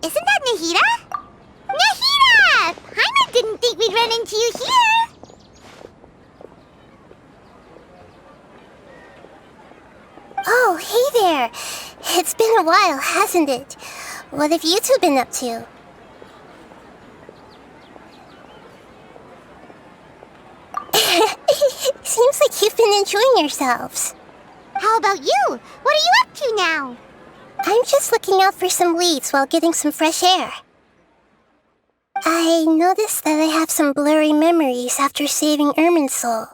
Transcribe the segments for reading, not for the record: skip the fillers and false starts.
Isn't that Nahida? Nahida! Paimon didn't think we'd run into you here! Oh, hey there! It's been a while, hasn't it? What have you two been up to? Seems like you've been enjoying yourselves. How about you? What are you up to now? I'm just looking out for some leads while getting some fresh air. I noticed that I have some blurry memories after saving Irminsul.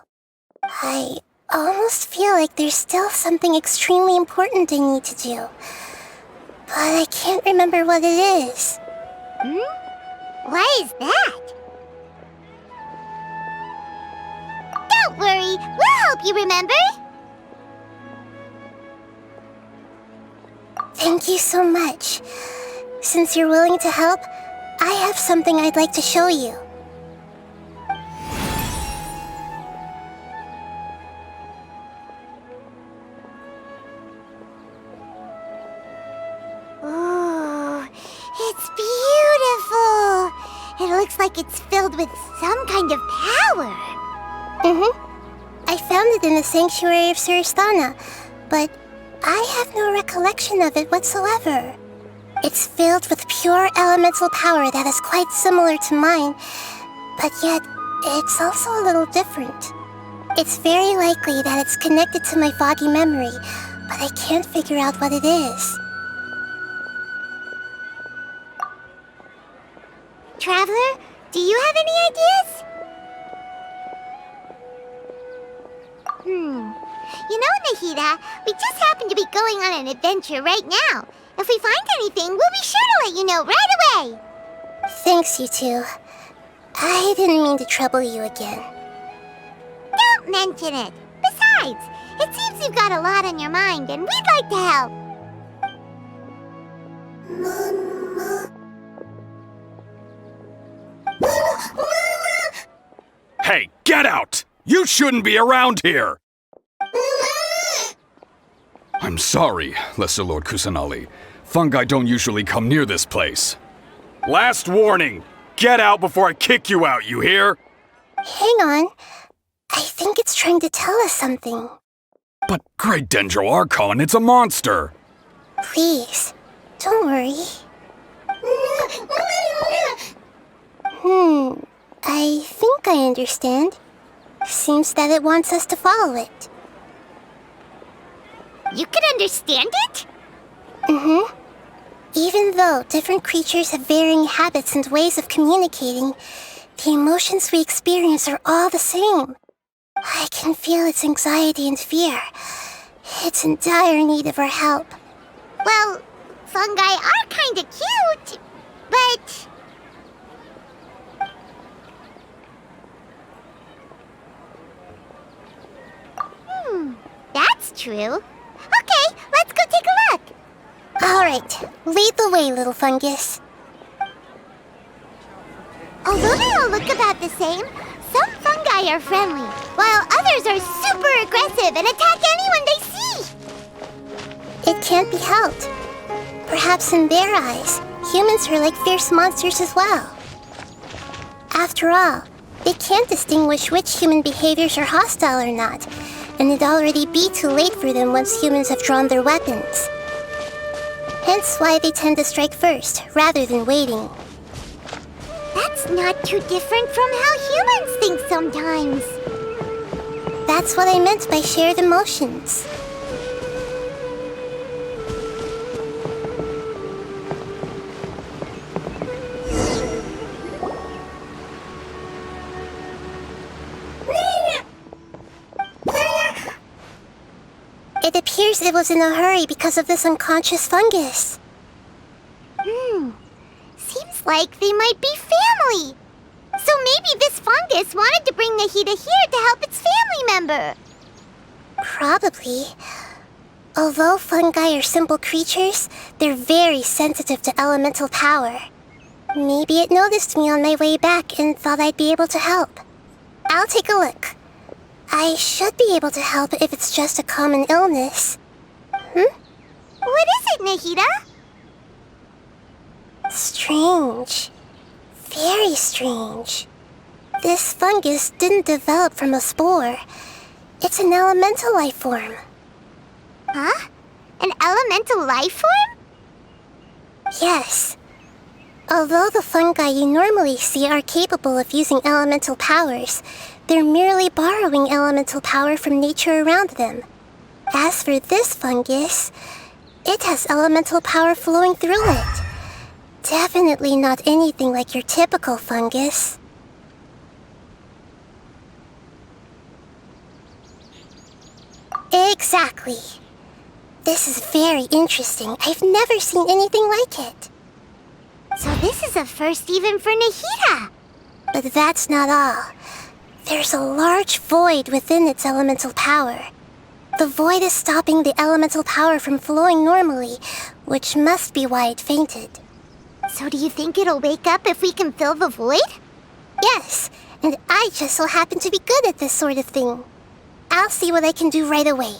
I almost feel like there's still something extremely important I need to do. But I can't remember what it is. Why is that? Don't worry, we'll help you remember. Thank you so much. Since you're willing to help, I have something I'd like to show you. Ooh, it's beautiful. It looks like it's filled with some kind of power. I found it in the Sanctuary of Suristana, but I have no recollection of it whatsoever. It's filled with pure elemental power that is quite similar to mine, but yet it's also a little different. It's very likely that it's connected to my foggy memory, but I can't figure out what it is. Traveler, do you have any ideas? You know, Nahida, we just happen to be going on an adventure right now. If we find anything, we'll be sure to let you know right away. Thanks, you two. I didn't mean to trouble you again. Don't mention it. Besides, it seems you've got a lot on your mind, and we'd like to help. Hey, get out! You shouldn't be around here! I'm sorry, Lesser Lord Kusanali. Fungi don't usually come near this place. Last warning! Get out before I kick you out, you hear? Hang on. I think it's trying to tell us something. But Great Dendro Archon, it's a monster! Please, don't worry. I think I understand. Seems that it wants us to follow it. You can understand it? Even though different creatures have varying habits and ways of communicating, the emotions we experience are all the same. I can feel its anxiety and fear. It's in dire need of our help. Well, fungi are kinda cute, but... That's true. Okay, let's go take a look. All right, lead the way, little fungus. Although they all look about the same, some fungi are friendly, while others are super aggressive and attack anyone they see. It can't be helped. Perhaps in their eyes, humans are like fierce monsters as well. After all, they can't distinguish which human behaviors are hostile or not, and it'd already be too late for them once humans have drawn their weapons. Hence why they tend to strike first, rather than waiting. That's not too different from how humans think sometimes. That's what I meant by shared emotions. It appears it was in a hurry because of this unconscious fungus. Seems like they might be family. So maybe this fungus wanted to bring Nahida here to help its family member. Probably. Although fungi are simple creatures, they're very sensitive to elemental power. Maybe it noticed me on my way back and thought I'd be able to help. I'll take a look. I should be able to help if it's just a common illness. What is it, Nahida? strange. Very strange. This fungus didn't develop from a spore. It's an elemental life form. Huh? An elemental life form? Yes. Although the fungi you normally see are capable of using elemental powers, they're merely borrowing elemental power from nature around them. As for this fungus, it has elemental power flowing through it. Definitely not anything like your typical fungus. Exactly. This is very interesting. I've never seen anything like it. So this is a first even for Nahida. But that's not all. There's a large void within its elemental power. The void is stopping the elemental power from flowing normally, which must be why it fainted. So do you think it'll wake up if we can fill the void? Yes, and I just so happen to be good at this sort of thing. I'll see what I can do right away.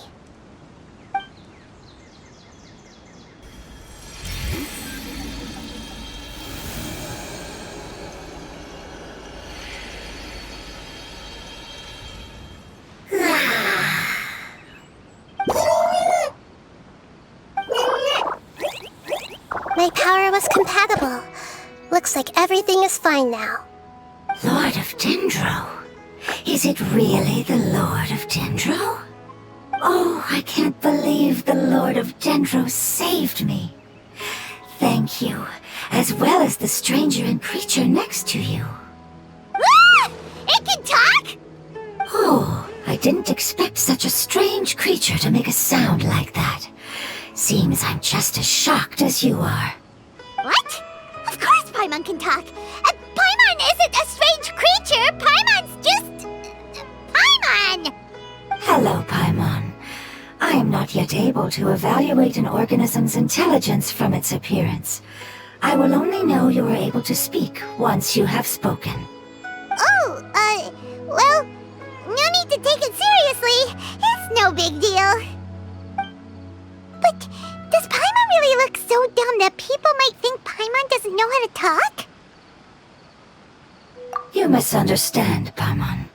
My power was compatible. Looks like everything is fine now. Lord of Dendro? Is it really the Lord of Dendro? Oh, I can't believe the Lord of Dendro saved me. Thank you, as well as the stranger and creature next to you. Ah! It can talk? Oh, I didn't expect such a strange creature to make a sound like that. Seems I'm just as shocked as you are. What? Of course Paimon can talk. Paimon isn't a strange creature. Paimon's just... Paimon! Hello, Paimon. I am not yet able to evaluate an organism's intelligence from its appearance. I will only know you are able to speak once you have spoken. Oh, well, no need to take it seriously. It's no big deal. But does Paimon really look so dumb that people might think Paimon doesn't know how to talk? You misunderstand, Paimon.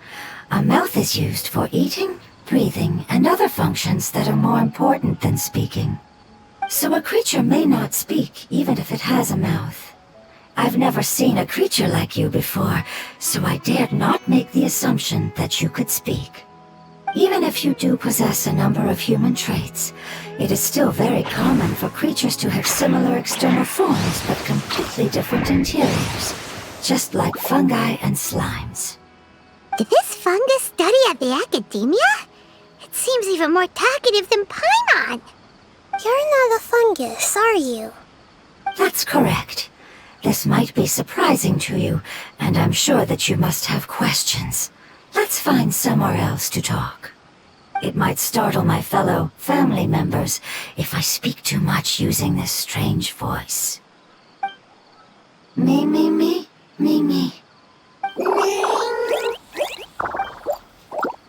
A mouth is used for eating, breathing, and other functions that are more important than speaking. So a creature may not speak even if it has a mouth. I've never seen a creature like you before, so I dared not make the assumption that you could speak. Even if you do possess a number of human traits, it is still very common for creatures to have similar external forms but completely different interiors, just like fungi and slimes. Did this fungus study at the academia? It seems even more talkative than Paimon. You're not a fungus, are you? That's correct. This might be surprising to you, and I'm sure that you must have questions. Let's find somewhere else to talk. It might startle my fellow family members if I speak too much using this strange voice. Me, me, me, me, me.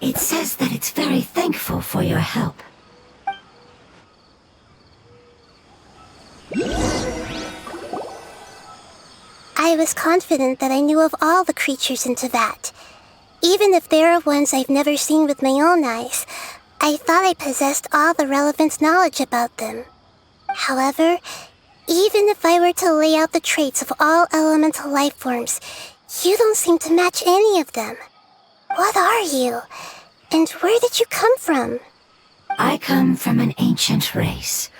It says that it's very thankful for your help. I was confident that I knew of all the creatures in Teyvat. Even if there are ones I've never seen with my own eyes, I thought I possessed all the relevant knowledge about them. However, even if I were to lay out the traits of all elemental life forms, you don't seem to match any of them. What are you? And where did you come from? I come from an ancient race.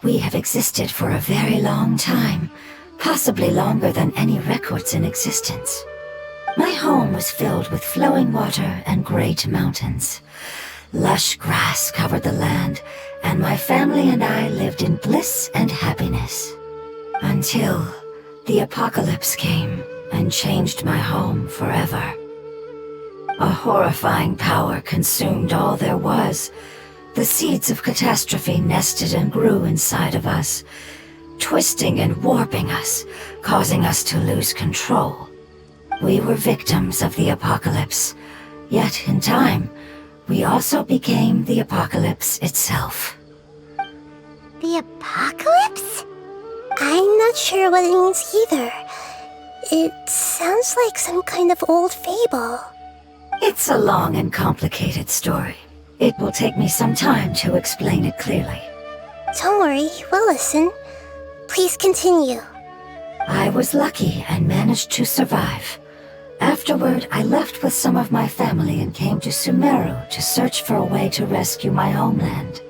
We have existed for a very long time, possibly longer than any records in existence. My home was filled with flowing water and great mountains. Lush grass covered the land, and my family and I lived in bliss and happiness. Until the apocalypse came and changed my home forever. A horrifying power consumed all there was. The seeds of catastrophe nested and grew inside of us, twisting and warping us, causing us to lose control. We were victims of the apocalypse, yet in time, we also became the apocalypse itself. The apocalypse? I'm not sure what it means either. It sounds like some kind of old fable. It's a long and complicated story. It will take me some time to explain it clearly. Don't worry, we'll listen. Please continue. I was lucky and managed to survive. Afterward, I left with some of my family and came to Sumeru to search for a way to rescue my homeland.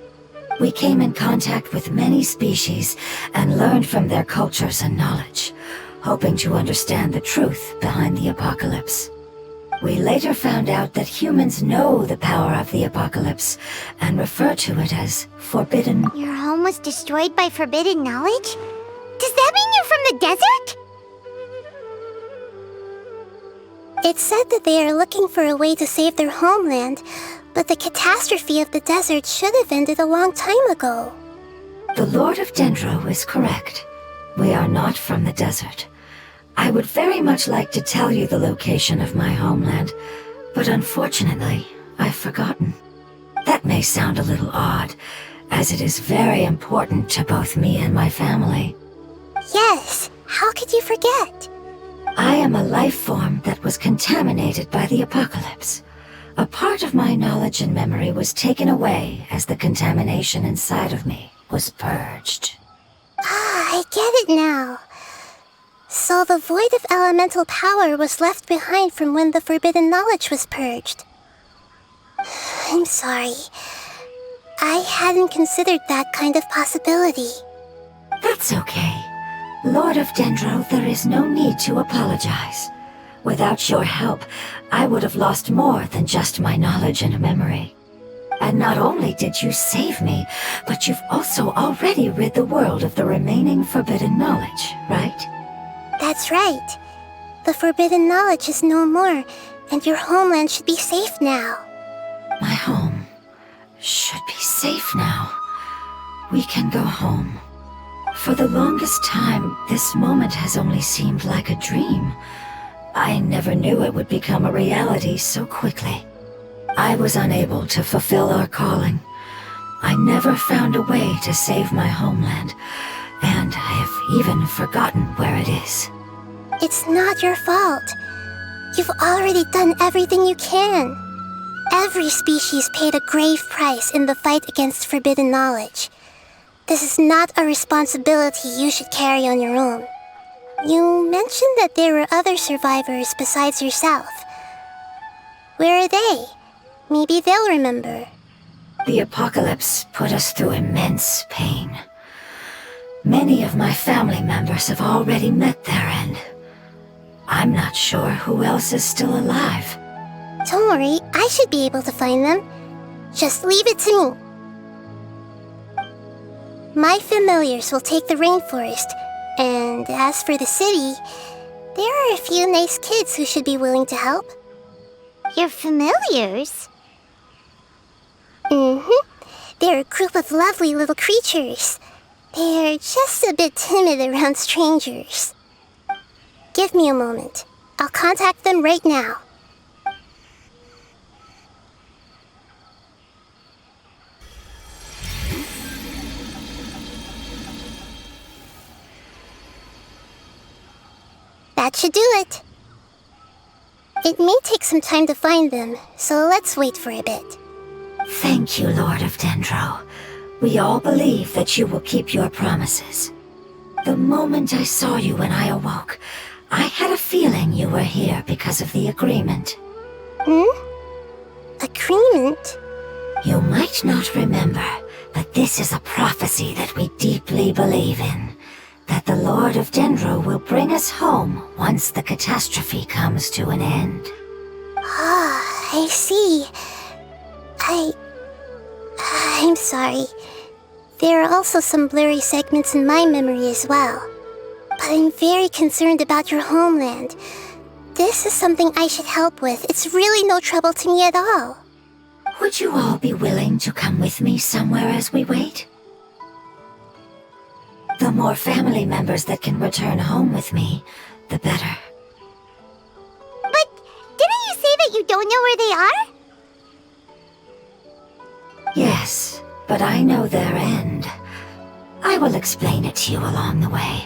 We came in contact with many species and learned from their cultures and knowledge, hoping to understand the truth behind the apocalypse. We later found out that humans know the power of the apocalypse and refer to it as forbidden. Your home was destroyed by forbidden knowledge? Does that mean you're from the desert? It's said that they are looking for a way to save their homeland, but the catastrophe of the desert should have ended a long time ago. The Lord of Dendro is correct. We are not from the desert. I would very much like to tell you the location of my homeland, but unfortunately, I've forgotten. That may sound a little odd, as it is very important to both me and my family. Yes, how could you forget? I am a life form that was contaminated by the apocalypse. A part of my knowledge and memory was taken away as the contamination inside of me was purged. Ah, I get it now. So the void of elemental power was left behind from when the forbidden knowledge was purged. I'm sorry. I hadn't considered that kind of possibility. That's okay. Lord of Dendro, there is no need to apologize. Without your help, I would have lost more than just my knowledge and memory. And not only did you save me, but you've also already rid the world of the remaining forbidden knowledge, right? That's right. The forbidden knowledge is no more, and your homeland should be safe now. My home should be safe now. We can go home. For the longest time, this moment has only seemed like a dream. I never knew it would become a reality so quickly. I was unable to fulfill our calling. I never found a way to save my homeland, and I have even forgotten where it is. It's not your fault. You've already done everything you can. Every species paid a grave price in the fight against forbidden knowledge. This is not a responsibility you should carry on your own. You mentioned that there were other survivors besides yourself. Where are they? Maybe they'll remember. The apocalypse put us through immense pain. Many of my family members have already met their end. I'm not sure who else is still alive. Don't worry, I should be able to find them. Just leave it to me. My familiars will take the rainforest, and as for the city, there are a few nice kids who should be willing to help. Your familiars? They're a group of lovely little creatures. They're just a bit timid around strangers. Give me a moment. I'll contact them right now. That should do it. It may take some time to find them, so let's wait for a bit. Thank you, Lord of Dendro. We all believe that you will keep your promises. The moment I saw you when I awoke, I had a feeling you were here because of the agreement. Agreement? You might not remember, but this is a prophecy that we deeply believe in. That the Lord of Dendro will bring us home once the catastrophe comes to an end. Ah, I see. I'm sorry. There are also some blurry segments in my memory as well. But I'm very concerned about your homeland. This is something I should help with. It's really no trouble to me at all. Would you all be willing to come with me somewhere as we wait? The more family members that can return home with me, the better. But didn't you say that you don't know where they are? Yes, but I know their end. I will explain it to you along the way.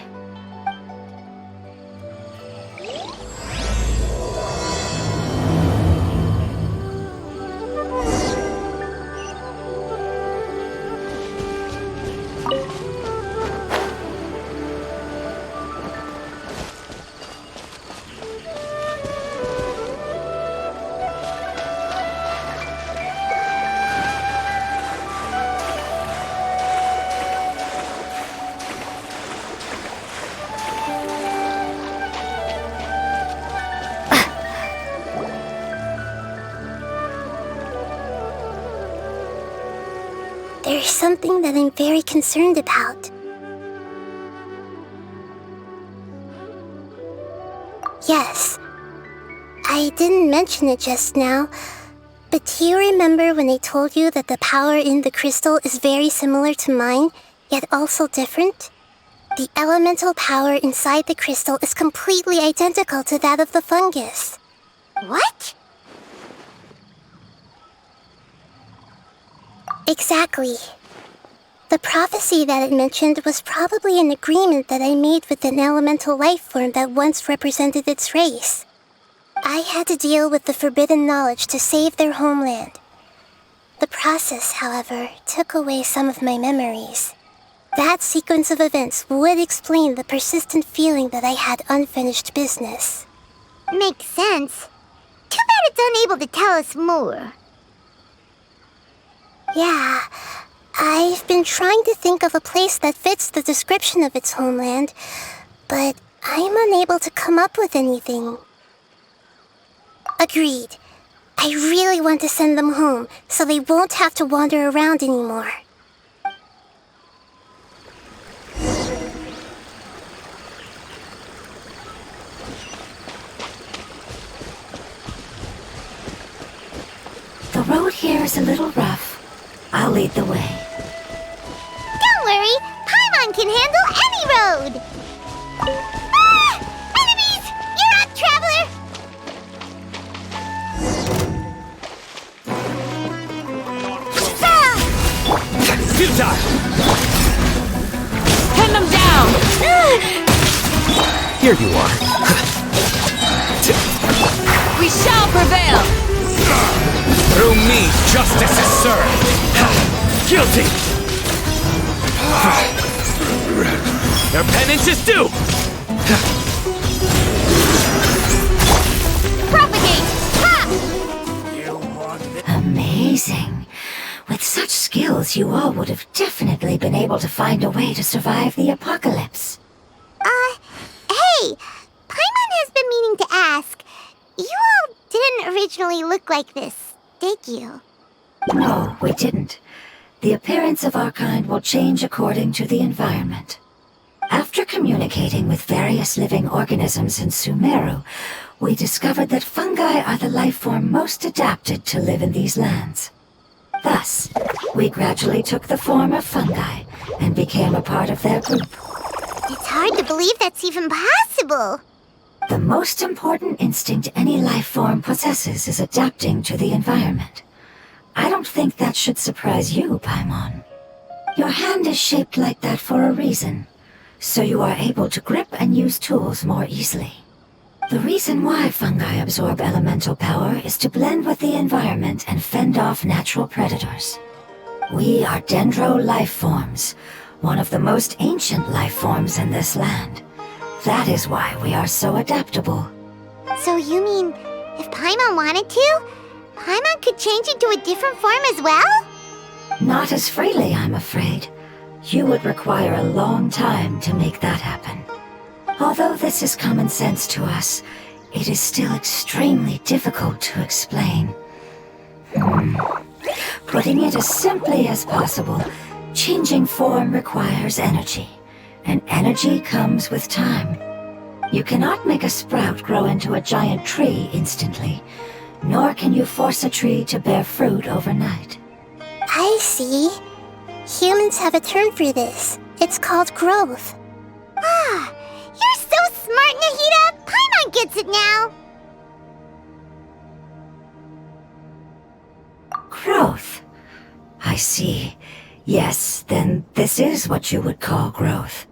There's something that I'm very concerned about. Yes, I didn't mention it just now, but do you remember when I told you that the power in the crystal is very similar to mine, yet also different? The elemental power inside the crystal is completely identical to that of the fungus. What? Exactly. The prophecy that it mentioned was probably an agreement that I made with an elemental life form that once represented its race. I had to deal with the forbidden knowledge to save their homeland. The process, however, took away some of my memories. That sequence of events would explain the persistent feeling that I had unfinished business. Makes sense. Too bad it's unable to tell us more. Yeah, I've been trying to think of a place that fits the description of its homeland, but I'm unable to come up with anything. Agreed. I really want to send them home, so they won't have to wander around anymore. The road here is a little rough. I'll lead the way. Don't worry, Paimon can handle any road! Ah! Enemies! You're up, traveler! Ah! Futile! Pin them down! Here you are. We shall prevail! Through me, justice is served. Guilty! Their penance is due! Propagate! Ha! Amazing. With such skills, you all would have definitely been able to find a way to survive the apocalypse. Hey! Paimon has been meaning to ask. You all didn't originally look like this, did you? No, we didn't. The appearance of our kind will change according to the environment. After communicating with various living organisms in Sumeru, we discovered that fungi are the life form most adapted to live in these lands. Thus, we gradually took the form of fungi and became a part of their group. It's hard to believe that's even possible. The most important instinct any life form possesses is adapting to the environment. I don't think that should surprise you, Paimon. Your hand is shaped like that for a reason, so you are able to grip and use tools more easily. The reason why fungi absorb elemental power is to blend with the environment and fend off natural predators. We are dendro life forms, one of the most ancient life forms in this land. That is why we are so adaptable. So you mean, if Paimon wanted to, Paimon could change into a different form as well? Not as freely, I'm afraid. You would require a long time to make that happen. Although this is common sense to us, it is still extremely difficult to explain. Putting it as simply as possible, changing form requires energy, and energy comes with time. You cannot make a sprout grow into a giant tree instantly, nor can you force a tree to bear fruit overnight. I see. Humans have a term for this. It's called growth. Ah, you're so smart, Nahida! Paimon gets it now! Growth. I see. Yes, then this is what you would call growth.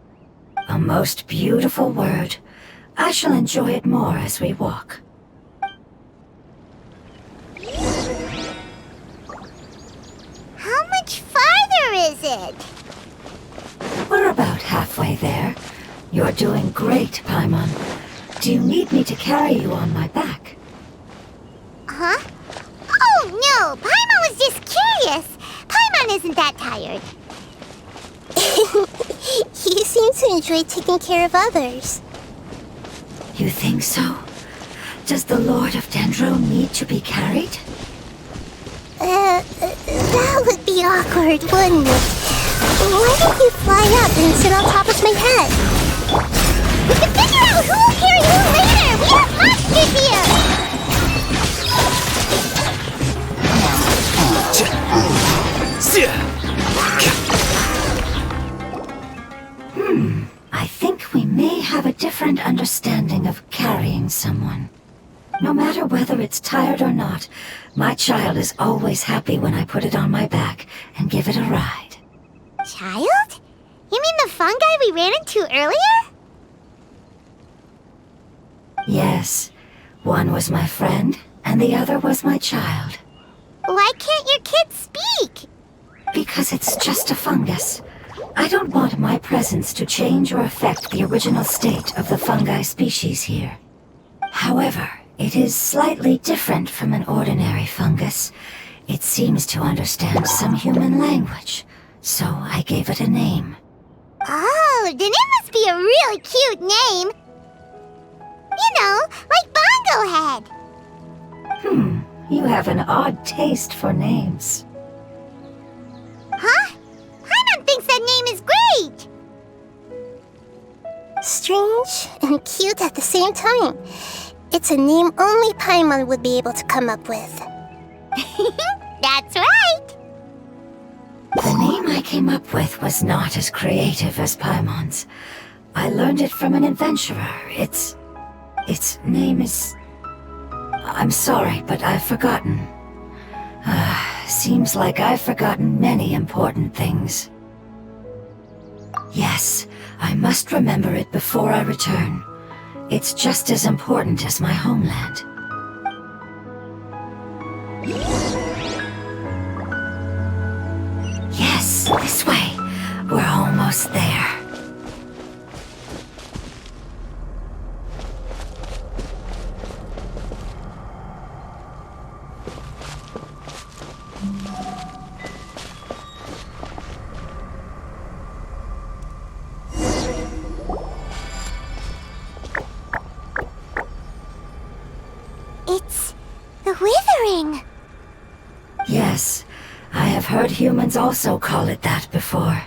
A most beautiful word. I shall enjoy it more as we walk. How much farther is it? We're about halfway there. You're doing great, Paimon. Do you need me to carry you on my back? Huh? Oh, no! Paimon was just curious. Paimon isn't that tired. You seem to enjoy taking care of others. You think so? Does the Lord of Dendro need to be carried? That would be awkward, wouldn't it? Why don't you fly up and sit on top of my head? We can figure out who will carry who later! We have hostages here! I think we may have a different understanding of carrying someone. No matter whether it's tired or not, my child is always happy when I put it on my back and give it a ride. Child? You mean the fungi we ran into earlier? Yes, one was my friend, and the other was my child. Why can't your kid speak? Because it's just a fungus. I don't want my presence to change or affect the original state of the fungi species here. However, it is slightly different from an ordinary fungus. It seems to understand some human language, so I gave it a name. Oh, then it must be a really cute name. You know, like Bongo Head. You have an odd taste for names. Huh? Paimon thinks that name is great. Strange and cute at the same time. It's a name only Paimon would be able to come up with. That's right. The name I came up with was not as creative as Paimon's. I learned it from an adventurer. Its name is... I'm sorry, but I've forgotten. Seems like I've forgotten many important things. Yes, I must remember it before I return. It's just as important as my homeland. Yes, this way. We're almost there. It's the Withering. Yes, I have heard humans also call it that before.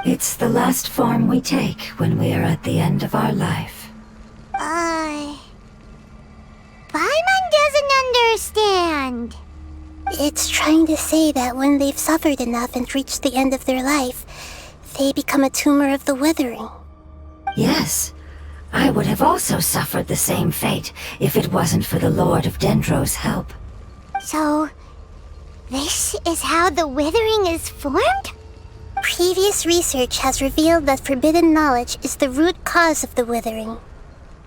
It's the last form we take when we are at the end of our life. Paimon doesn't understand. It's trying to say that when they've suffered enough and reached the end of their life, they become a tumor of the Withering. Yes, I would have also suffered the same fate if it wasn't for the Lord of Dendro's help. So, this is how the Withering is formed? Previous research has revealed that forbidden knowledge is the root cause of the Withering.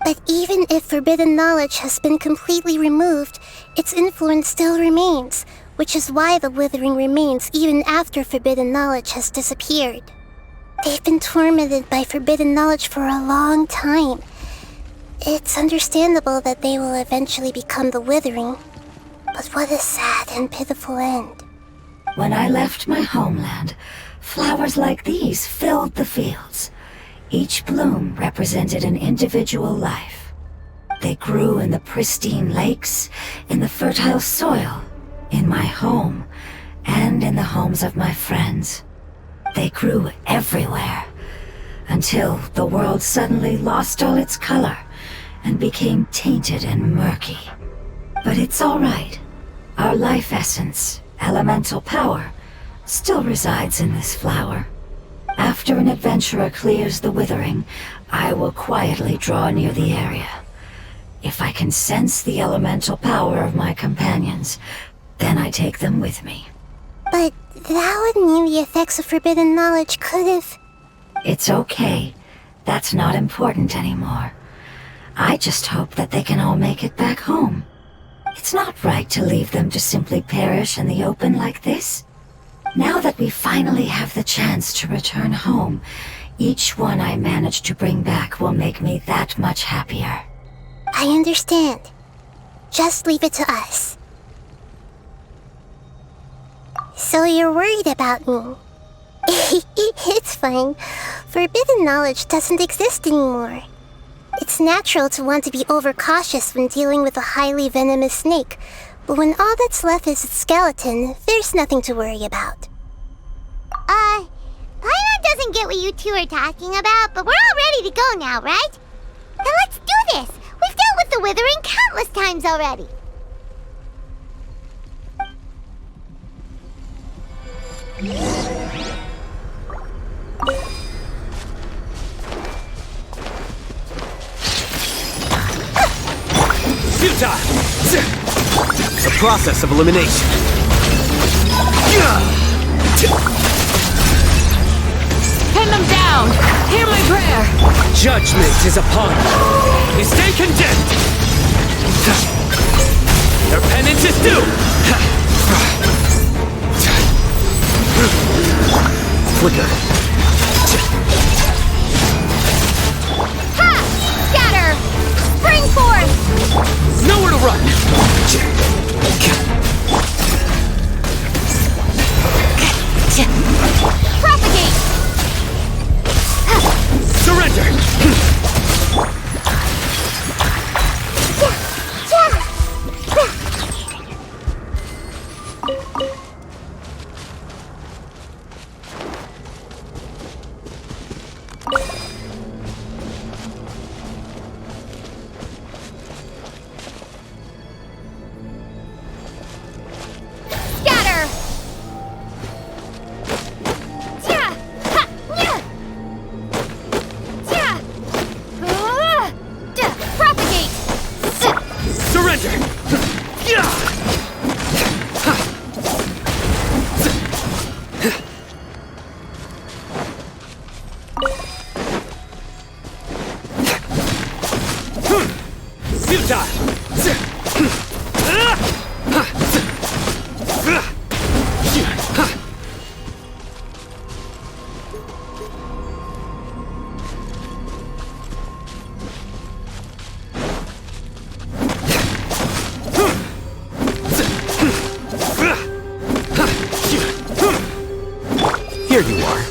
But even if forbidden knowledge has been completely removed, its influence still remains, which is why the Withering remains even after forbidden knowledge has disappeared. They've been tormented by forbidden knowledge for a long time. It's understandable that they will eventually become the Withering. But what a sad and pitiful end. When I left my homeland, flowers like these filled the fields. Each bloom represented an individual life. They grew in the pristine lakes, in the fertile soil, in my home, and in the homes of my friends. They grew everywhere, until the world suddenly lost all its color and became tainted and murky. But it's all right. Our life essence, elemental power, still resides in this flower. After an adventurer clears the Withering, I will quietly draw near the area. If I can sense the elemental power of my companions, then I take them with me. But That would mean the effects of forbidden knowledge could have... It's okay. That's not important anymore. I just hope that they can all make it back home. It's not right to leave them to simply perish in the open like this. Now that we finally have the chance to return home, each one I manage to bring back will make me that much happier. I understand. Just leave it to us. So you're worried about me? It's fine. Forbidden knowledge doesn't exist anymore. It's natural to want to be overcautious when dealing with a highly venomous snake, but when all that's left is its skeleton, there's nothing to worry about. Paimon doesn't get what you two are talking about, but we're all ready to go now, right? Then let's do this! We've dealt with the Withering countless times already! Futile! The process of elimination. Pin them down! Hear my prayer! Judgment is upon you. They stay condemned. Their penance is due. Flicker. Ha! Scatter! Spring forth! Nowhere to run. Propagate! Surrender. Scatter! Ja! Ha! Nya! Ja! Propagate! Surrender. Here you are.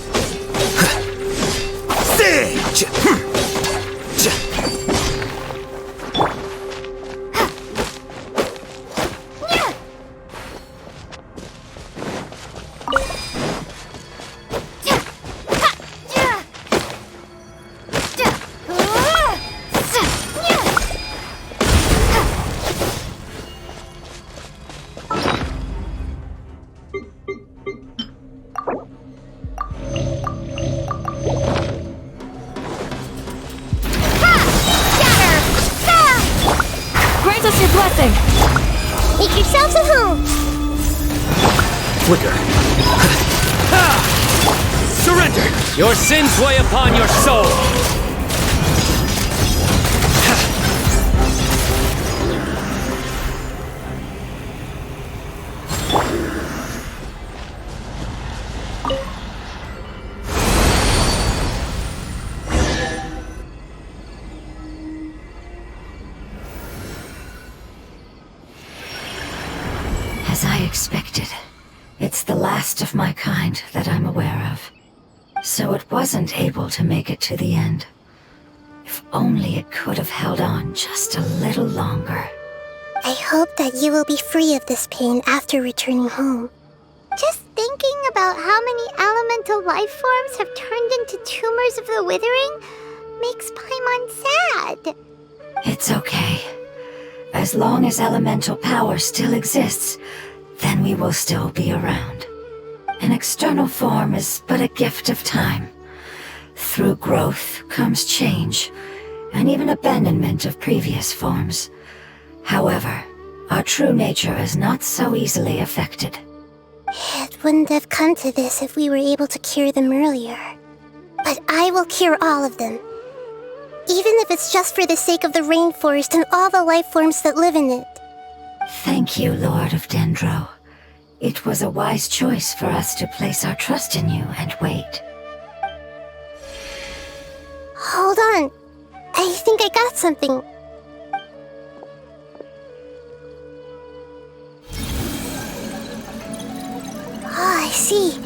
Grant us your blessing! Make yourselves at home! Flicker. Surrender! Your sins weigh upon your soul! As I expected, it's the last of my kind that I'm aware of. So it wasn't able to make it to the end. If only it could have held on just a little longer. I hope that you will be free of this pain after returning home. Just thinking about how many elemental life forms have turned into tumors of the Withering makes Paimon sad. It's okay. As long as elemental power still exists, then we will still be around. An external form is but a gift of time. Through growth comes change, and even abandonment of previous forms. However, our true nature is not so easily affected. It wouldn't have come to this if we were able to cure them earlier. But I will cure all of them. Even if it's just for the sake of the rainforest and all the life forms that live in it. Thank you, Lord of Dendro. It was a wise choice for us to place our trust in you and wait. Hold on. I think I got something. Oh, I see.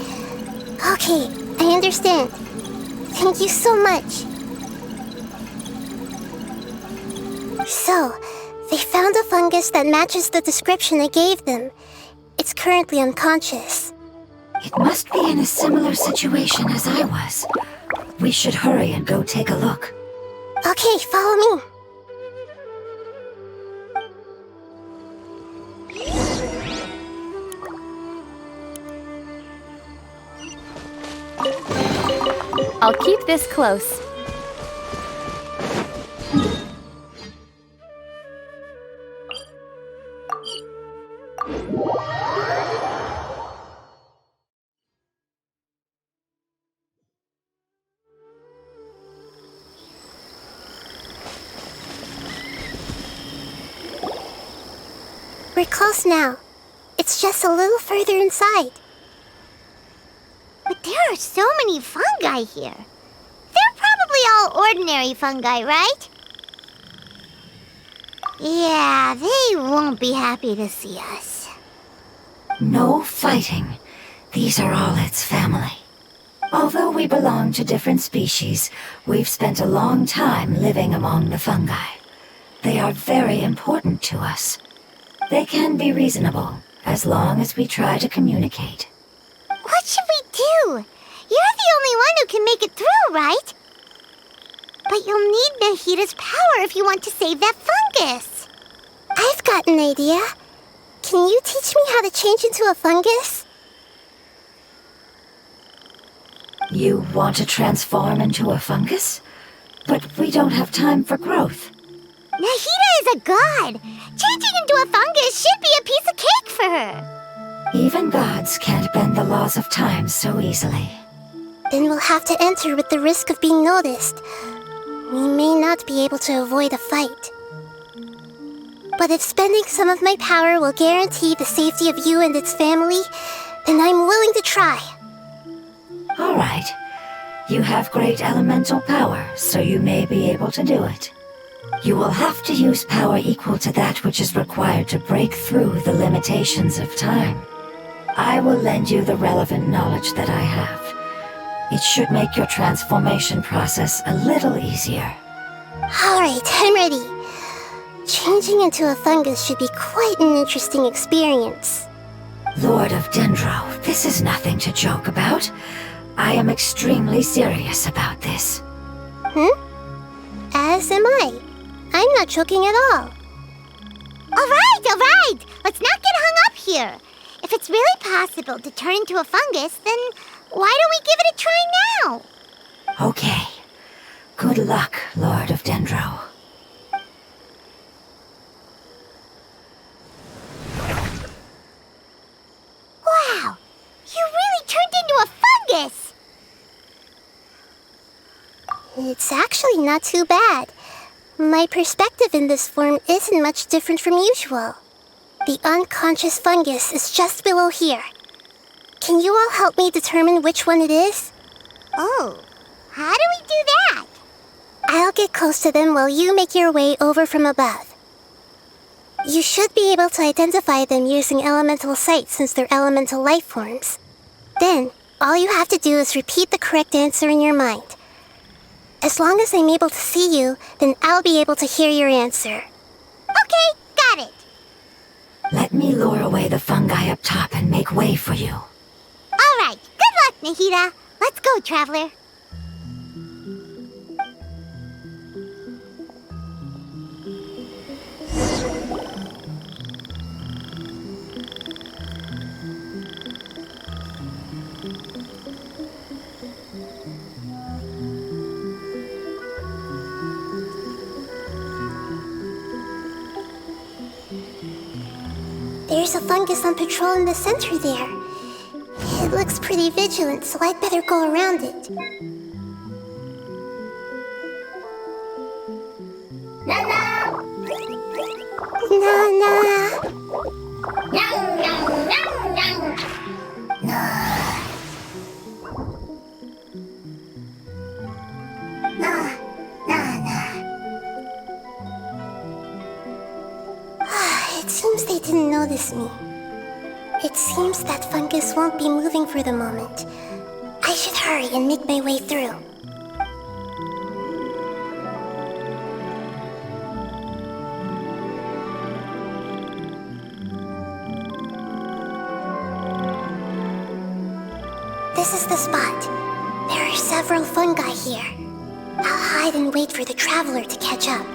Okay, I understand. Thank you so much. So, they found a fungus that matches the description I gave them. It's currently unconscious. It must be in a similar situation as I was. We should hurry and go take a look. Okay, follow me. I'll keep this close. We're close now. It's just a little further inside. But there are so many fungi here. They're probably all ordinary fungi, right? Yeah, they won't be happy to see us. No fighting. These are all its family. Although we belong to different species, we've spent a long time living among the fungi. They are very important to us. They can be reasonable, as long as we try to communicate. What should we do? You're the only one who can make it through, right? But you'll need Nahita's power if you want to save that fungus. I've got an idea. Can you teach me how to change into a fungus? You want to transform into a fungus? But we don't have time for growth. Nahita is a god. Changing into a fungus should be a piece of cake for her. Even gods can't bend the laws of time so easily. Then we'll have to enter with the risk of being noticed. We may not be able to avoid a fight. But if spending some of my power will guarantee the safety of you and its family, then I'm willing to try. All right. You have great elemental power, so you may be able to do it. You will have to use power equal to that which is required to break through the limitations of time. I will lend you the relevant knowledge that I have. It should make your transformation process a little easier. All right, I'm ready. Changing into a fungus should be quite an interesting experience. Lord of Dendro, this is nothing to joke about. I am extremely serious about this. As am I. I'm not joking at all. All right. Let's not get hung up here. If it's really possible to turn into a fungus, then why don't we give it a try now? Okay. Good luck, Lord of Dendro. Wow, you really turned into a fungus! It's actually not too bad. My perspective in this form isn't much different from usual. The unconscious fungus is just below here. Can you all help me determine which one it is? Oh, how do we do that? I'll get close to them while you make your way over from above. You should be able to identify them using elemental sight since they're elemental life forms. Then, all you have to do is repeat the correct answer in your mind. As long as I'm able to see you, then I'll be able to hear your answer. Okay, got it. Let me lure away the fungi up top and make way for you. All right, good luck, Nahita. Let's go, Traveler. There's a fungus on patrol in the center there. It looks pretty vigilant, so I'd better go around it. Nana! It seems they didn't notice me. It seems that fungus won't be moving for the moment. I should hurry and make my way through. This is the spot. There are several fungi here. I'll hide and wait for the traveler to catch up.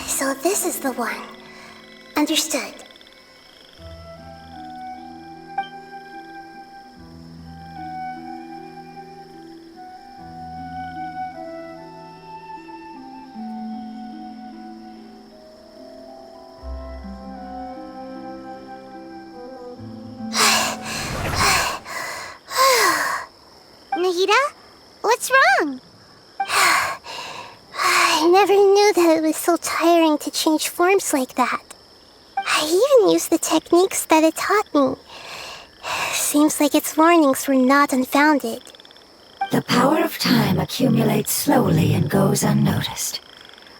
So this is the one. Understood. Nahida? What's wrong? I never knew that it was so tiring to change forms like that. I even used the techniques that it taught me. Seems like its warnings were not unfounded. The power of time accumulates slowly and goes unnoticed.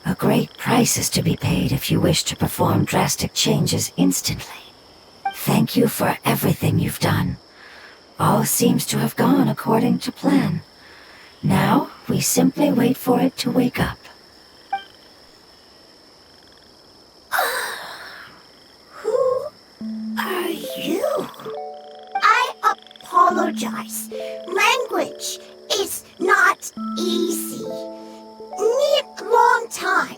A great price is to be paid if you wish to perform drastic changes instantly. Thank you for everything you've done. All seems to have gone according to plan. Now, we simply wait for it to wake up. Who are you? I apologize. Language is not easy. Need long time.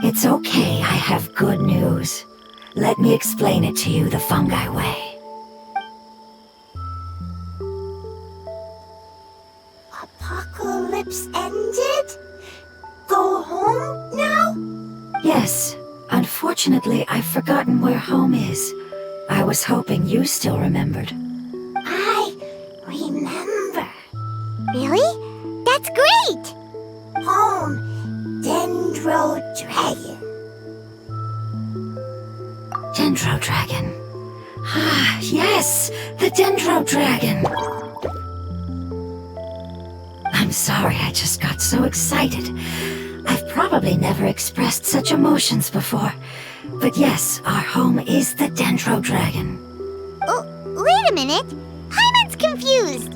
It's okay, I have good news. Let me explain it to you the fungi way. Apocalypse ended? Go home now? Yes, unfortunately, I've forgotten where home is. I was hoping you still remembered. I remember. Really? That's great! Home, Dendro Dragon. Dendro Dragon. Ah, yes, the Dendro Dragon. I'm sorry, I just got so excited. I've probably never expressed such emotions before. But yes, our home is the Dendro Dragon. Oh, wait a minute. Paimon's confused.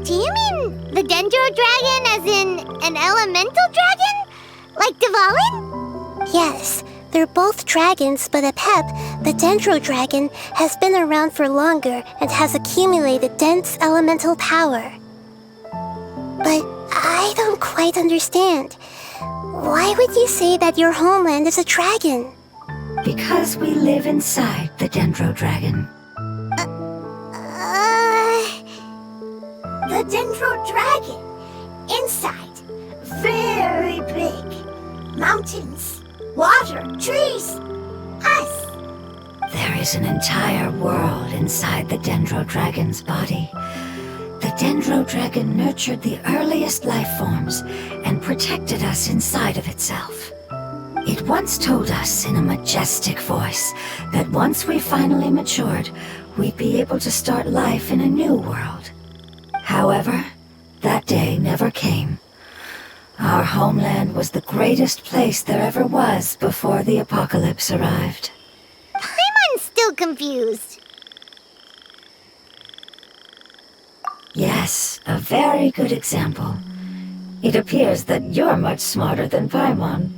Do you mean the Dendro Dragon as in an elemental dragon? Like Dvalin? Yes, they're both dragons, but Apep, the Dendro Dragon, has been around for longer and has accumulated dense elemental power. But I don't quite understand. Why would you say that your homeland is a dragon? Because we live inside the Dendro Dragon. The Dendro Dragon. Inside. Very big. Mountains. Water. Trees. Us. There is an entire world inside the Dendro Dragon's body. The Dendro Dragon nurtured the earliest life forms and protected us inside of itself. It once told us in a majestic voice that once we finally matured, we'd be able to start life in a new world. However, that day never came. Our homeland was the greatest place there ever was before the apocalypse arrived. Paimon's still confused. Yes, a very good example. It appears that you're much smarter than Paimon.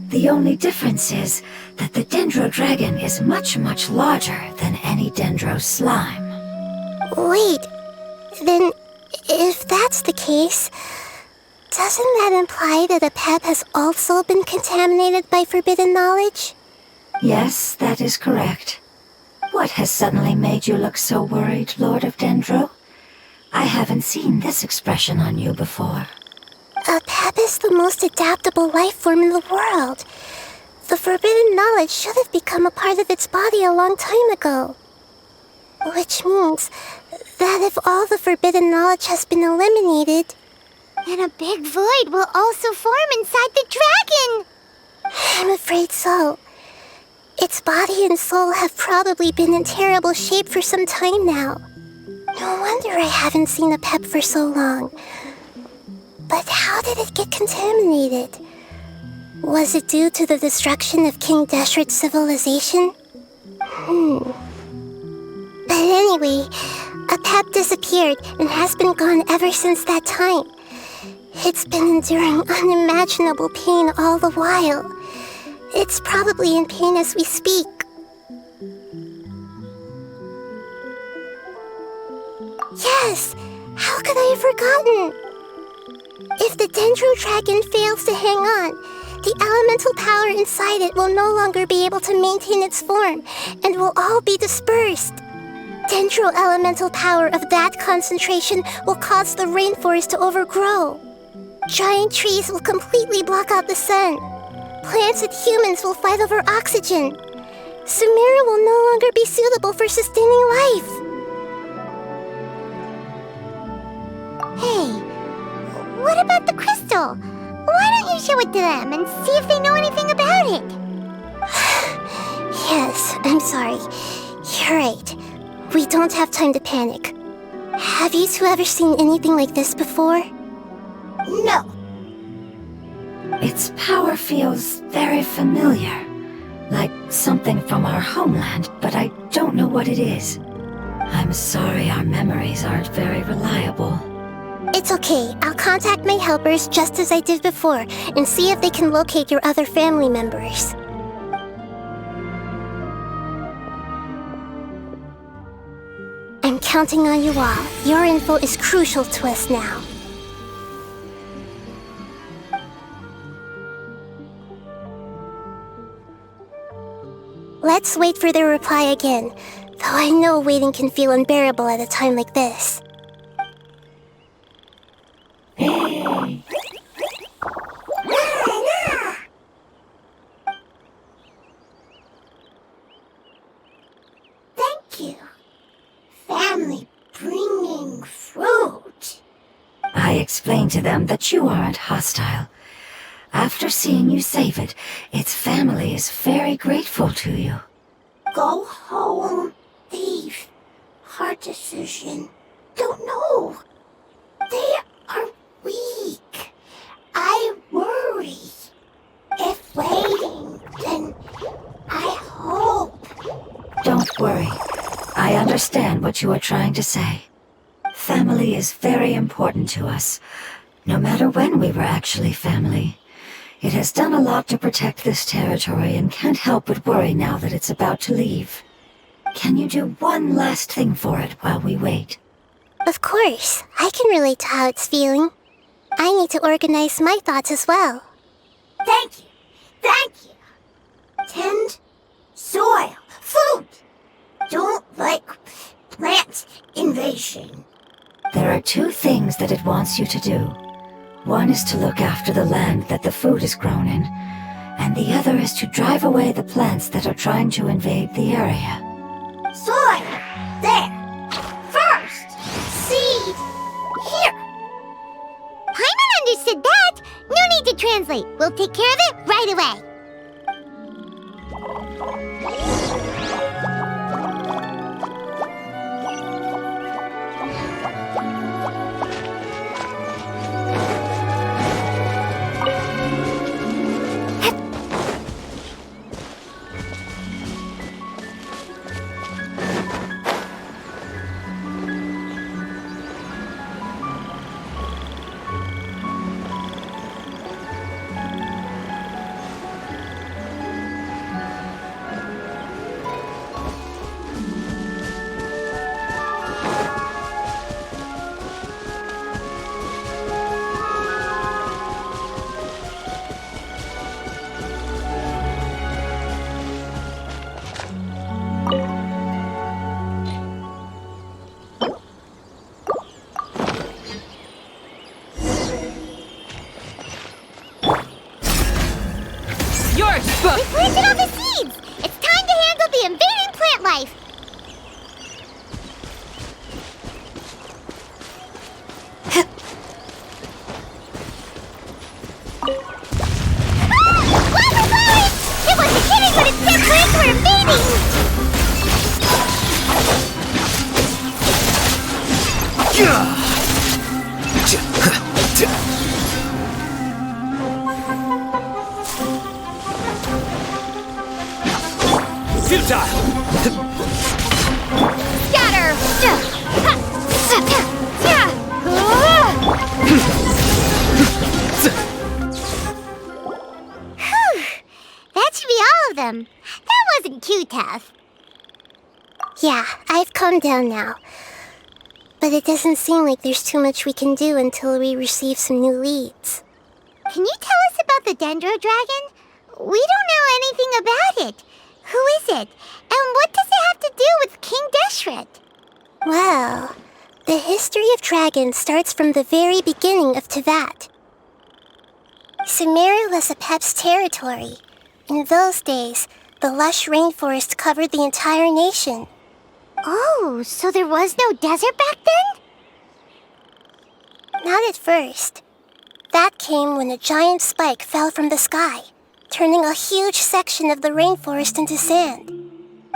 The only difference is that the Dendro Dragon is much, much larger than any Dendro slime. Wait, then if that's the case, doesn't that imply that Apep has also been contaminated by forbidden knowledge? Yes, that is correct. What has suddenly made you look so worried, Lord of Dendro? I haven't seen this expression on you before. A pep is the most adaptable life form in the world. The forbidden knowledge should have become a part of its body a long time ago. Which means that if all the forbidden knowledge has been eliminated, And a big void will also form inside the dragon! I'm afraid so. Its body and soul have probably been in terrible shape for some time now. No wonder I haven't seen a pep for so long. But how did it get contaminated? Was it due to the destruction of King Deshret's civilization? But anyway, a pep disappeared and has been gone ever since that time. It's been enduring unimaginable pain all the while. It's probably in pain as we speak. Yes! How could I have forgotten? If the Dendro Dragon fails to hang on, the elemental power inside it will no longer be able to maintain its form and will all be dispersed. Dendro elemental power of that concentration will cause the rainforest to overgrow. Giant trees will completely block out the sun. Plants and humans will fight over oxygen. Sumeru will no longer be suitable for sustaining life. Hey, what about the crystal? Why don't you show it to them and see if they know anything about it? Yes, I'm sorry. You're right. We don't have time to panic. Have you two ever seen anything like this before? No. Its power feels very familiar, like something from our homeland, but I don't know what it is. I'm sorry our memories aren't very reliable. It's okay. I'll contact my helpers just as I did before and see if they can locate your other family members. I'm counting on you all. Your info is crucial to us now. Let's wait for their reply again, though I know waiting can feel unbearable at a time like this. Thank you. Family bringing fruit. I explained to them that you aren't hostile. After seeing you save it, its family is very grateful to you. Go home, thief. Hard decision. Don't know. They are weak. I worry. If waiting, then I hope. Don't worry. I understand what you are trying to say. Family is very important to us, no matter when we were actually family. It has done a lot to protect this territory and can't help but worry now that it's about to leave. Can you do one last thing for it while we wait? Of course, I can relate to how it's feeling. I need to organize my thoughts as well. Thank you. Thank you. Tend soil, food. Don't like plant invasion. There are two things that it wants you to do. One is to look after the land that the food is grown in, and the other is to drive away the plants that are trying to invade the area. Soil. There. First. Seed. Here. Paimon understood that! No need to translate. We'll take care of it right away. We planted all the seeds! It's time to handle the invading plant life! It wasn't kidding, but its pet plants were invading! Futile! Scatter! That should be all of them. That wasn't too tough. Yeah, I've calmed down now. But it doesn't seem like there's too much we can do until we receive some new leads. Can you tell us about the Dendro Dragon? We don't know anything about it. Who is it? And what does it have to do with King Deshret? Well, the history of dragons starts from the very beginning of Teyvat. Sumeru was Apep's territory. In those days, the lush rainforest covered the entire nation. Oh, so there was no desert back then? Not at first. That came when a giant spike fell from the sky, turning a huge section of the rainforest into sand.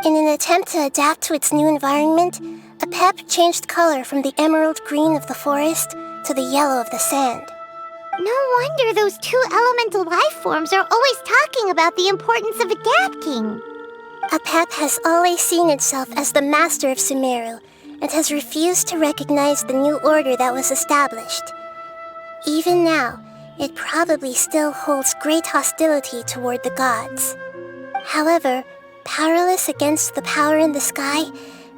In an attempt to adapt to its new environment, Apep changed color from the emerald green of the forest to the yellow of the sand. No wonder those two elemental life forms are always talking about the importance of adapting. Apep has always seen itself as the master of Sumeru and has refused to recognize the new order that was established. Even now, it probably still holds great hostility toward the gods. However, powerless against the power in the sky,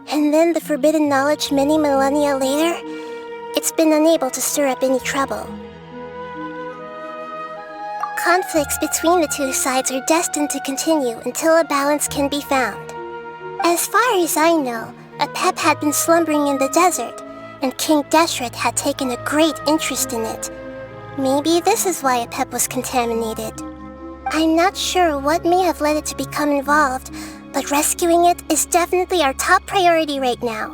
and then the forbidden knowledge many millennia later, it's been unable to stir up any trouble. Conflicts between the two sides are destined to continue until a balance can be found. As far as I know, Apep had been slumbering in the desert, and King Deshret had taken a great interest in it. Maybe this is why Apep was contaminated. I'm not sure what may have led it to become involved, but rescuing it is definitely our top priority right now.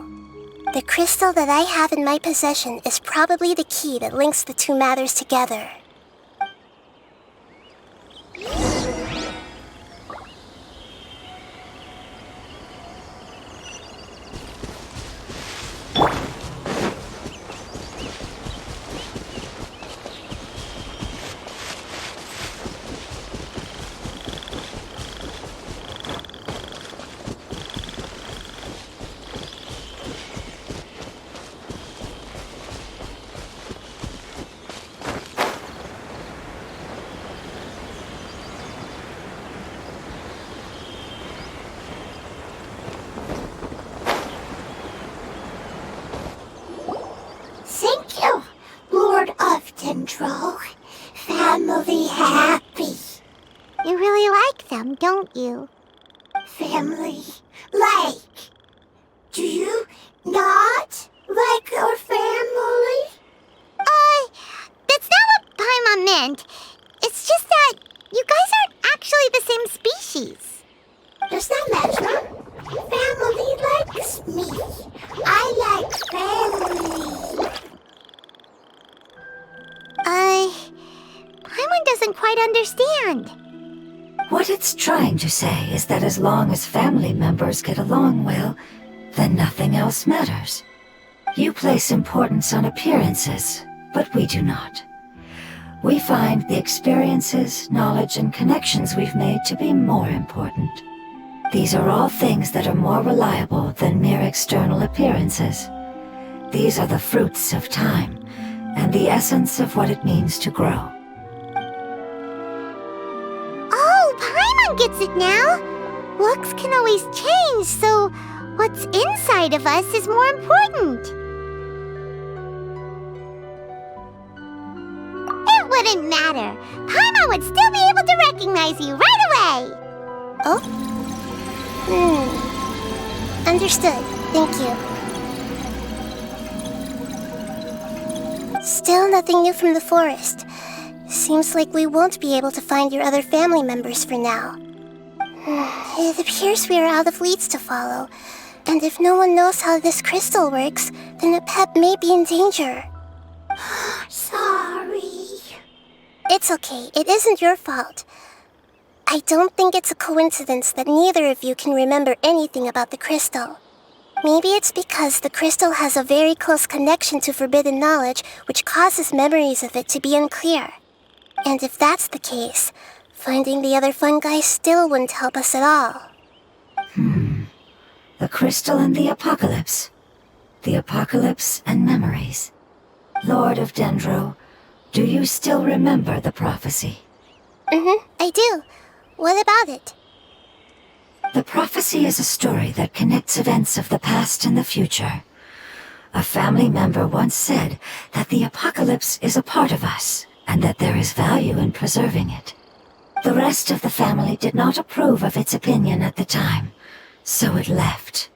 The crystal that I have in my possession is probably the key that links the two matters together. Thank you, Lord of Dendro. Family happy. You really like them, don't you? Family like. Do you not like your family? That's not what Paimon meant. It's just that you guys aren't actually the same species. Does that matter? Family likes me. I like family. Paimon doesn't quite understand. What it's trying to say is that as long as family members get along well, then nothing else matters. You place importance on appearances, but we do not. We find the experiences, knowledge, and connections we've made to be more important. These are all things that are more reliable than mere external appearances. These are the fruits of time, and the essence of what it means to grow. Oh, Paimon gets it now. Looks can always change, so what's inside of us is more important. It wouldn't matter. Paimon would still be able to recognize you right away. Oh? Understood. Thank you. Still nothing new from the forest. Seems like we won't be able to find your other family members for now. It appears we are out of leads to follow. And if no one knows how this crystal works, then Apep may be in danger. Sorry. It's okay. It isn't your fault. I don't think it's a coincidence that neither of you can remember anything about the crystal. Maybe it's because the crystal has a very close connection to forbidden knowledge, which causes memories of it to be unclear. And if that's the case, finding the other fungi still wouldn't help us at all. The crystal and the apocalypse. The apocalypse and memories. Lord of Dendro, do you still remember the prophecy? I do. What about it? The prophecy is a story that connects events of the past and the future. A family member once said that the apocalypse is a part of us, and that there is value in preserving it. The rest of the family did not approve of its opinion at the time, so it left.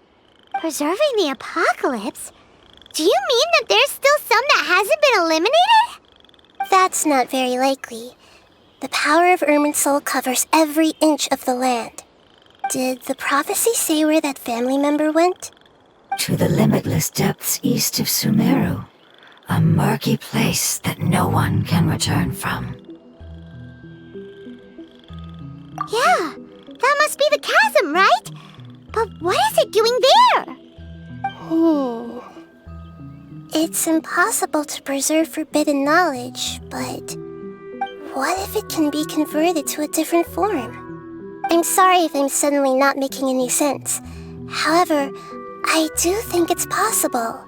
Preserving the apocalypse? Do you mean that there's still some that hasn't been eliminated? That's not very likely. The power of Irminsul covers every inch of the land. Did the prophecy say where that family member went? To the limitless depths east of Sumeru, a murky place that no one can return from. Yeah, that must be the chasm, right? But what is it doing there? It's impossible to preserve forbidden knowledge, but what if it can be converted to a different form? I'm sorry if I'm suddenly not making any sense. However, I do think it's possible.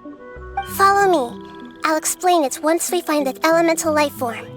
Follow me. I'll explain it once we find that elemental life form.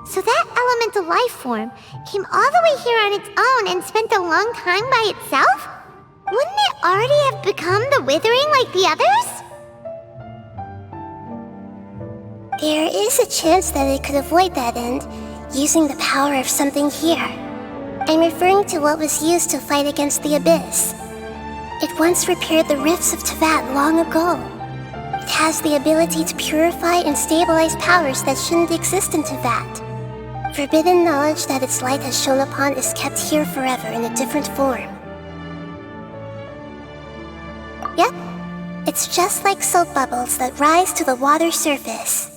So that elemental life form came all the way here on its own and spent a long time by itself? Wouldn't it already have become the Withering like the others? There is a chance that it could avoid that end, using the power of something here. I'm referring to what was used to fight against the Abyss. It once repaired the rifts of Teyvat long ago. It has the ability to purify and stabilize powers that shouldn't exist in Teyvat. Forbidden knowledge that its light has shone upon is kept here forever in a different form. Yep, it's just like soap bubbles that rise to the water surface.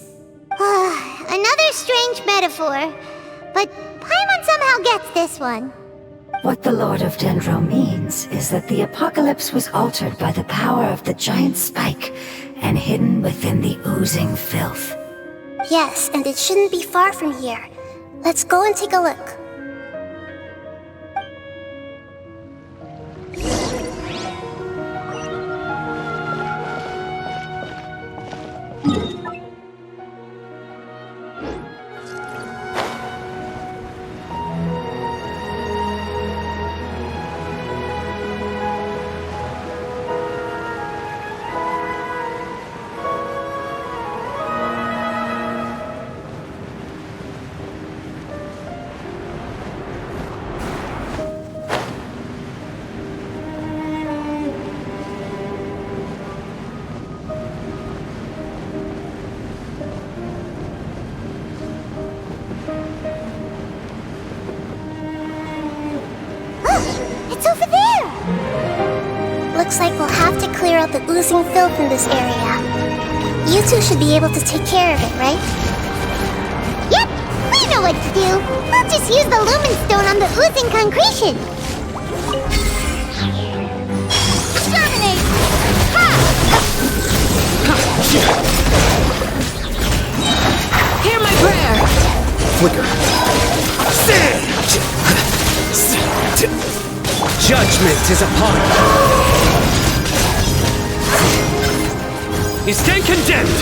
Another strange metaphor, but Paimon somehow gets this one. What the Lord of Dendro means is that the apocalypse was altered by the power of the giant spike and hidden within the oozing filth. Yes, and it shouldn't be far from here. Let's go and take a look. It's over there! Looks like we'll have to clear out the oozing filth in this area. You two should be able to take care of it, right? Yep, we know know what to do. I'll just use the Lumen Stone on the oozing concretion. Exterminate! Ha! Hear my prayer! Flicker. Judgment is upon you. You stand condemned!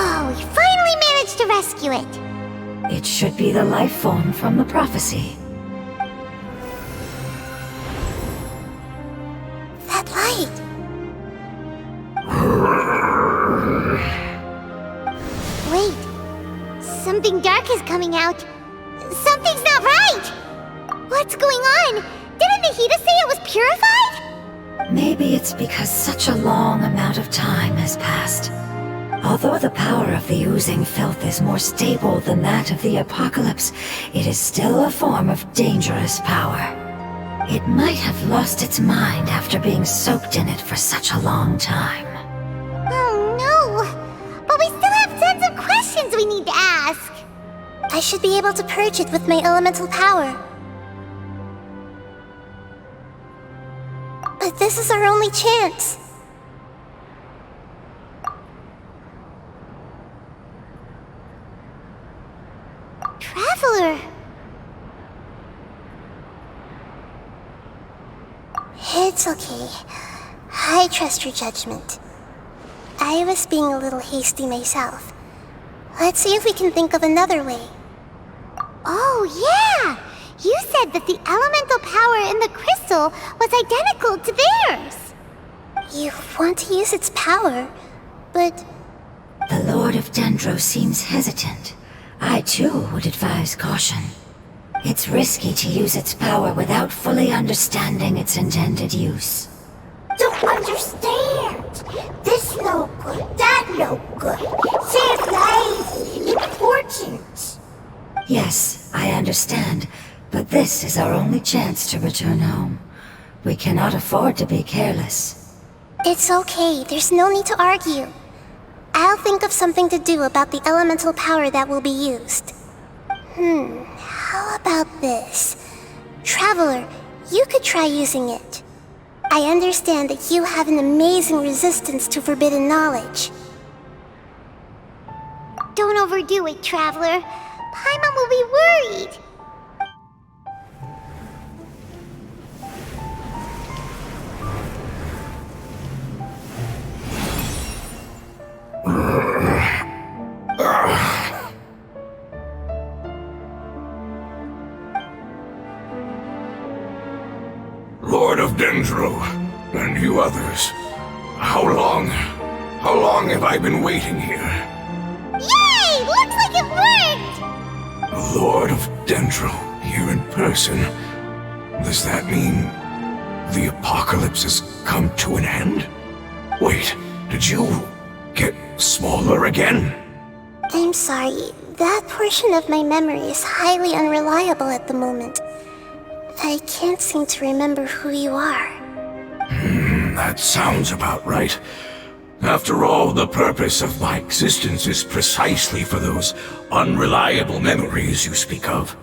Oh, we finally managed to rescue it. It should be the life form from the prophecy. That light. Wait, something dark is coming out. Something's not right! What's going on? Didn't Nahida say it was purified? Maybe it's because such a long amount of time has passed. Although the power of the oozing filth is more stable than that of the apocalypse, it is still a form of dangerous power. It might have lost its mind after being soaked in it for such a long time. Oh no! But we still have tons of questions we need to ask. I should be able to purge it with my elemental power. But this is our only chance. Traveler! It's okay. I trust your judgment. I was being a little hasty myself. Let's see if we can think of another way. Oh, yeah! You said that the elemental power in the crystal was identical to theirs. You want to use its power, but The Lord of Dendro seems hesitant. I too would advise caution. It's risky to use its power without fully understanding its intended use. Don't understand. This no good, that no good. Save lives. Important. Yes, I understand, but this is our only chance to return home. We cannot afford to be careless. it's okay. There's no need to argue. I'll think of something to do about the elemental power that will be used. How about this? Traveler, you could try using it. I understand that you have an amazing resistance to forbidden knowledge. Don't overdo it, Traveler. Paimon will be worried. Lord of Dendro, and you others. How long have I been waiting here? Yay! Looks like it worked! Lord of Dendro, here in person. Does that mean the apocalypse has come to an end? Wait, did you get smaller again? I'm sorry, that portion of my memory is highly unreliable at the moment. I can't seem to remember who you are. That sounds about right. After all, the purpose of my existence is precisely for those unreliable memories you speak of.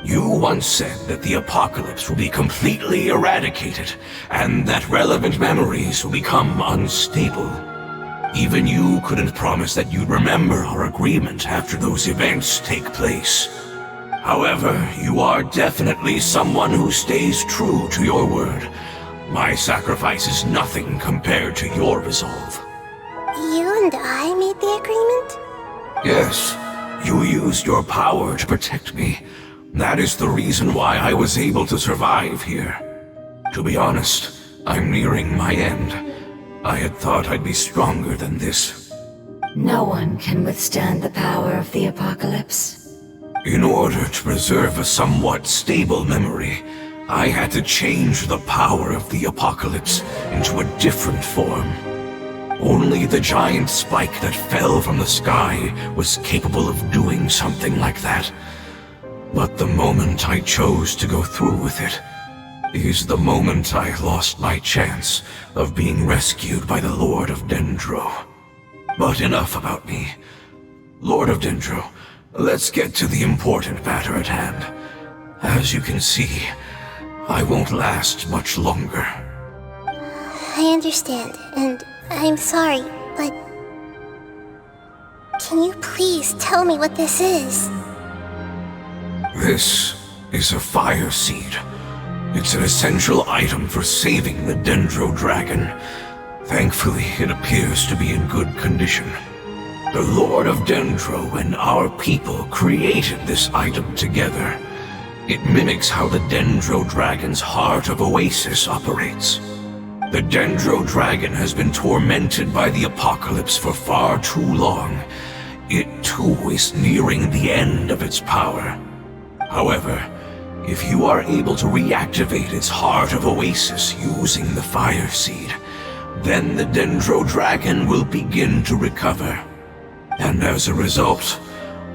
You once said that the apocalypse will be completely eradicated, and that relevant memories will become unstable. Even you couldn't promise that you'd remember our agreement after those events take place. However, you are definitely someone who stays true to your word. My sacrifice is nothing compared to your resolve. You and I made the agreement? Yes, you used your power to protect me. That is the reason why I was able to survive here. To be honest, I'm nearing my end. I had thought I'd be stronger than this. No one can withstand the power of the apocalypse. In order to preserve a somewhat stable memory, I had to change the power of the apocalypse into a different form. Only the giant spike that fell from the sky was capable of doing something like that. But the moment I chose to go through with it is the moment I lost my chance of being rescued by the Lord of Dendro. But enough about me. Lord of Dendro, let's get to the important matter at hand. As you can see, I won't last much longer. I understand, and I'm sorry, but... Can you please tell me what this is? This is a fire seed. It's an essential item for saving the Dendro Dragon. Thankfully, it appears to be in good condition. The Lord of Dendro and our people created this item together. It mimics how the Dendro Dragon's Heart of Oasis operates. The Dendro Dragon has been tormented by the apocalypse for far too long. It too is nearing the end of its power. However, if you are able to reactivate its Heart of Oasis using the Fire Seed, then the Dendro Dragon will begin to recover. And as a result,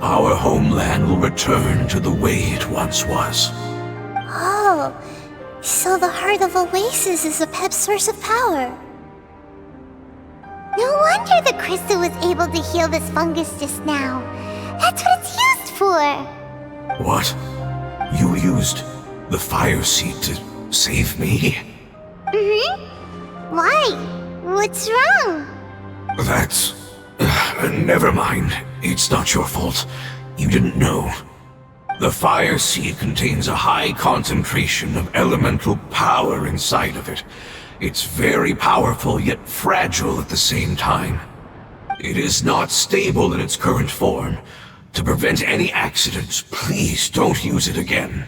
our homeland will return to the way it once was. Oh, so the Heart of Oasis is a Pep's source of power. No wonder the crystal was able to heal this fungus just now. That's what it's used for. What? You used the Fire Seed to save me? Why? What's wrong? That's... never mind. It's not your fault. You didn't know. The Fire Seed contains a high concentration of elemental power inside of it. It's very powerful, yet fragile at the same time. It is not stable in its current form. To prevent any accidents, please don't use it again.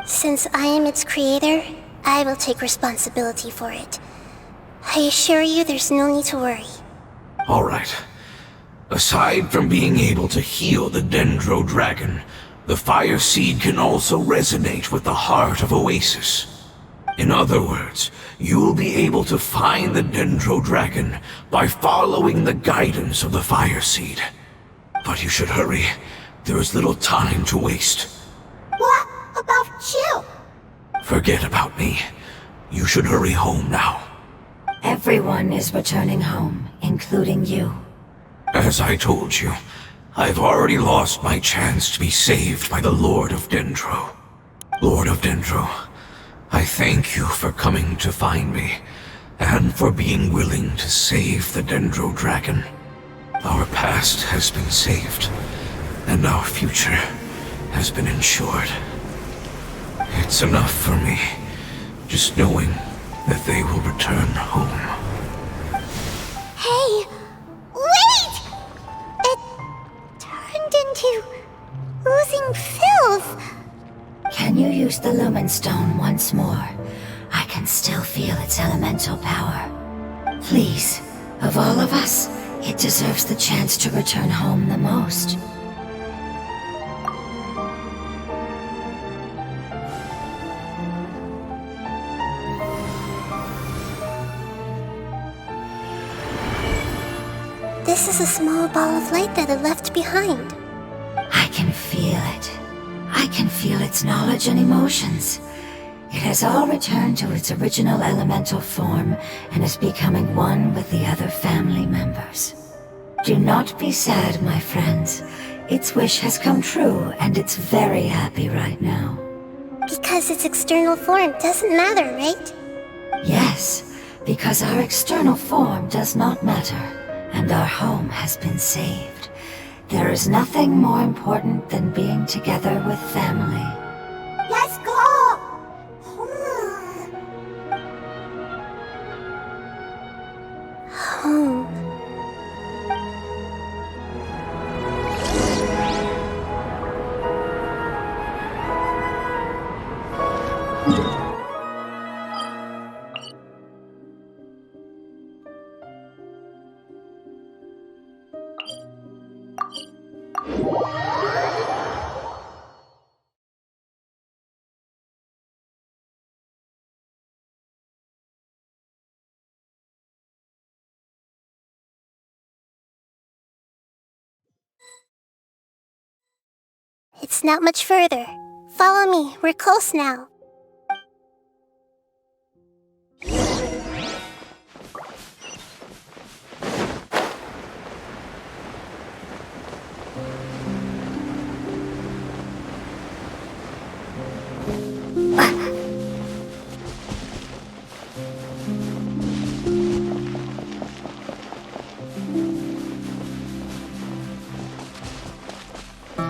Since I am its creator, I will take responsibility for it. I assure you there's no need to worry. Alright. Aside from being able to heal the Dendro Dragon, the Fire Seed can also resonate with the Heart of Oasis. In other words, you'll be able to find the Dendro Dragon by following the guidance of the Fire Seed. But you should hurry. There is little time to waste. What about you? Forget about me. You should hurry home now. Everyone is returning home, including you. As I told you, I've already lost my chance to be saved by the Lord of Dendro. Lord of Dendro, I thank you for coming to find me, and for being willing to save the Dendro Dragon. Our past has been saved, and our future has been ensured. It's enough for me, just knowing that they will return home. Hey, wait! It turned into oozing filth. Can you use the Lumen Stone once more? I can still feel its elemental power. Please, of all of us, it deserves the chance to return home the most. This is a small ball of light that it left behind. I can feel it. I can feel its knowledge and emotions. It has all returned to its original elemental form and is becoming one with the other family members. Do not be sad, my friends. Its wish has come true, and it's very happy right now. Because its external form doesn't matter, right? Yes, because our external form does not matter, and our home has been saved. There is nothing more important than being together with family. Let's go! Home. It's not much further. Follow me, we're close now.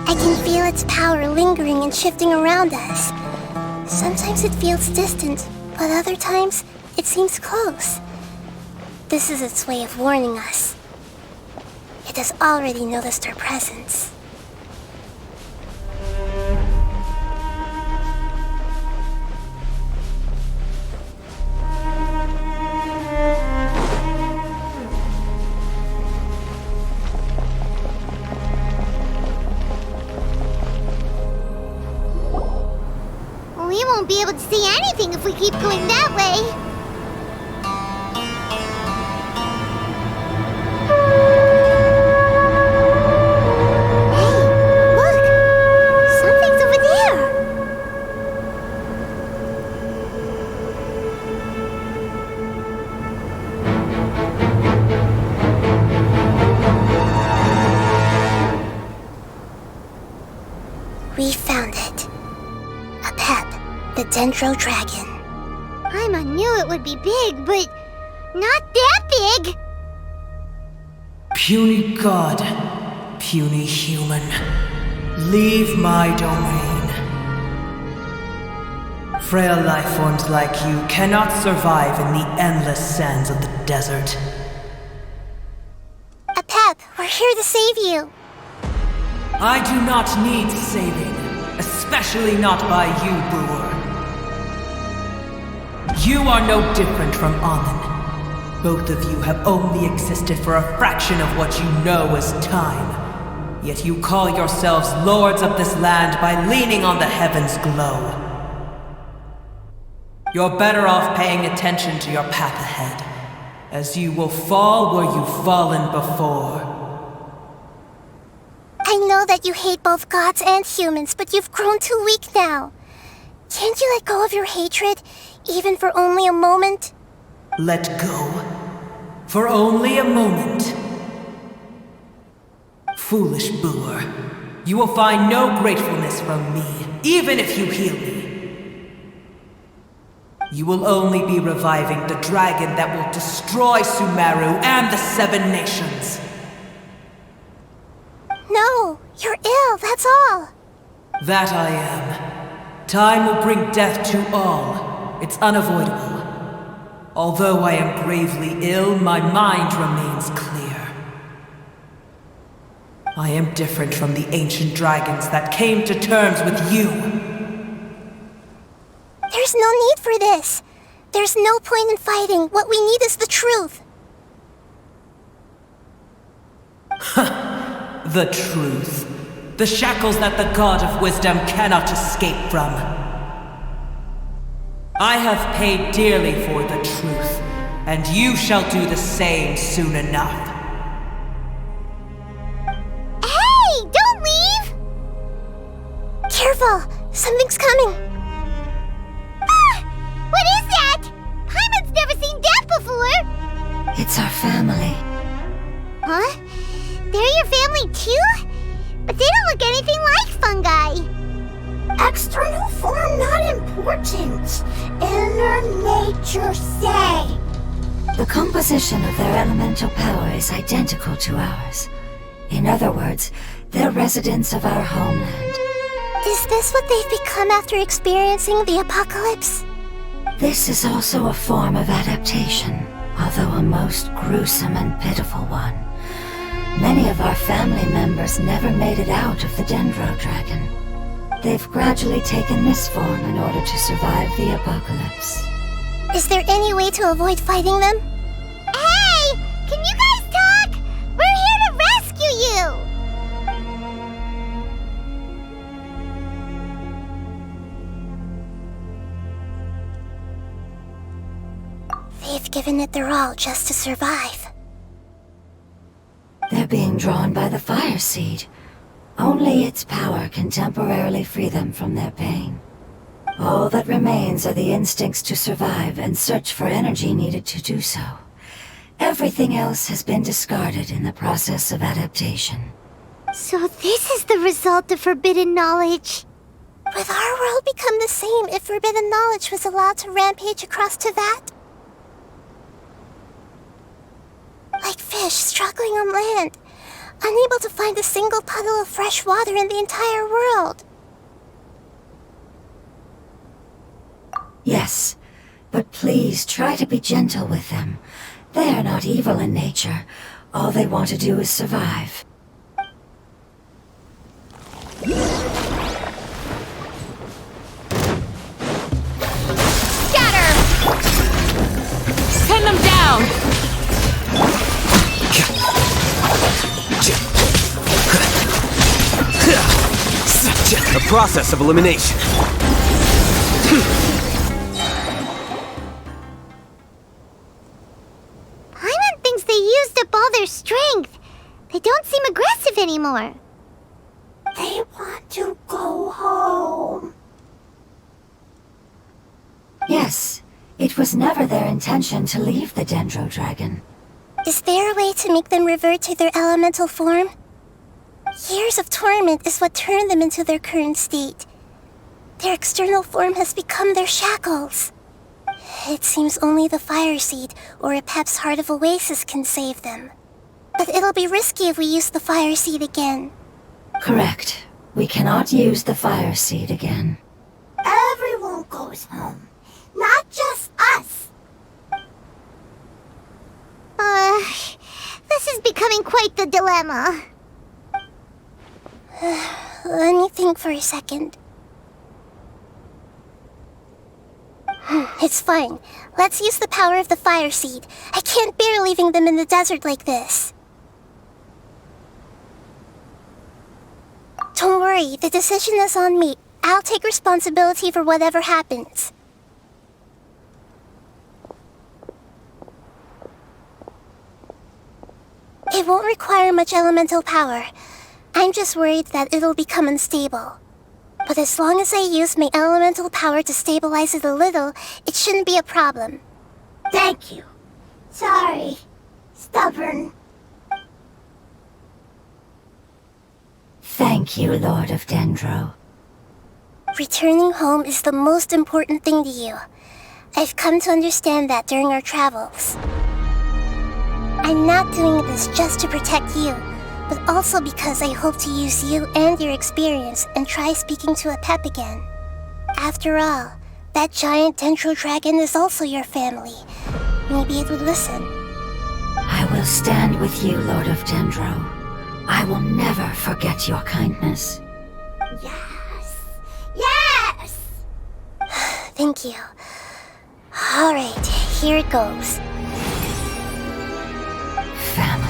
I can feel its power lingering and shifting around us. Sometimes it feels distant, but other times it seems close. This is its way of warning us. It has already noticed our presence. We won't be able to see anything if we keep going that way. Hey, look! Something's over there! We found it. Apep, the Dendro Dragon. Paimon knew it would be big, but not that big! Puny god, puny human, leave my domain. Frail life forms like you cannot survive in the endless sands of the desert. Apep, we're here to save you. I do not need saving, especially not by you, Brewer. You are no different from Amun. Both of you have only existed for a fraction of what you know as time. Yet you call yourselves lords of this land by leaning on the heavens' glow. You're better off paying attention to your path ahead, as you will fall where you've fallen before. I know that you hate both gods and humans, but you've grown too weak now. Can't you let go of your hatred, even for only a moment? Let go? For only a moment? Foolish Brewer, you will find no gratefulness from me, even if you heal me. You will only be reviving the dragon that will destroy Sumeru and the Seven Nations. No, you're ill, that's all. That I am. Time will bring death to all. It's unavoidable. Although I am gravely ill, my mind remains clear. I am different from the ancient dragons that came to terms with you. There's no need for this. There's no point in fighting. What we need is the truth. The truth. The shackles that the God of Wisdom cannot escape from. I have paid dearly for the truth, and you shall do the same soon enough. Hey, don't leave! Careful, something's coming. Ah! What is that? Paimon's never seen that before! It's our family. Huh? They're your family too? But they don't look anything like fungi. External form not important. Inner nature say. The composition of their elemental power is identical to ours. In other words, they're residents of our homeland. Is this what they've become after experiencing the apocalypse? This is also a form of adaptation, although a most gruesome and pitiful one. Many of our family members never made it out of the Dendro Dragon. They've gradually taken this form in order to survive the apocalypse. Is there any way to avoid fighting them? Hey! Can you guys talk? We're here to rescue you! They've given it their all just to survive. They're being drawn by the fire seed. Only its power can temporarily free them from their pain. All that remains are the instincts to survive and search for energy needed to do so. Everything else has been discarded in the process of adaptation. So this is the result of forbidden knowledge. Would our world become the same if forbidden knowledge was allowed to rampage across Teyvat? Like fish struggling on land, unable to find a single puddle of fresh water in the entire world. Yes, but please try to be gentle with them. They are not evil in nature. All they want to do is survive. Scatter! Pin them down! The process of elimination. Paimon thinks they used up all their strength. They don't seem aggressive anymore. They want to go home. Yes, it was never their intention to leave the Dendro Dragon. Is there a way to make them revert to their elemental form? Years of torment is what turned them into their current state. Their external form has become their shackles. It seems only the Fire Seed or Apep's Heart of Oasis can save them. But it'll be risky if we use the Fire Seed again. Correct. We cannot use the Fire Seed again. Everyone goes home, not just us. This is becoming quite the dilemma. Let me think for a second. It's fine. Let's use the power of the Fire Seed. I can't bear leaving them in the desert like this. Don't worry, the decision is on me. I'll take responsibility for whatever happens. It won't require much elemental power. I'm just worried that it'll become unstable. But as long as I use my elemental power to stabilize it a little, it shouldn't be a problem. Thank you. Sorry. Stubborn. Thank you, Lord of Dendro. Returning home is the most important thing to you. I've come to understand that during our travels. I'm not doing this just to protect you, but also because I hope to use you and your experience and try speaking to Apep again. After all, that giant Dendro Dragon is also your family. Maybe it would listen. I will stand with you, Lord of Dendro. I will never forget your kindness. Yes. Yes! Thank you. Alright, here it goes. Family.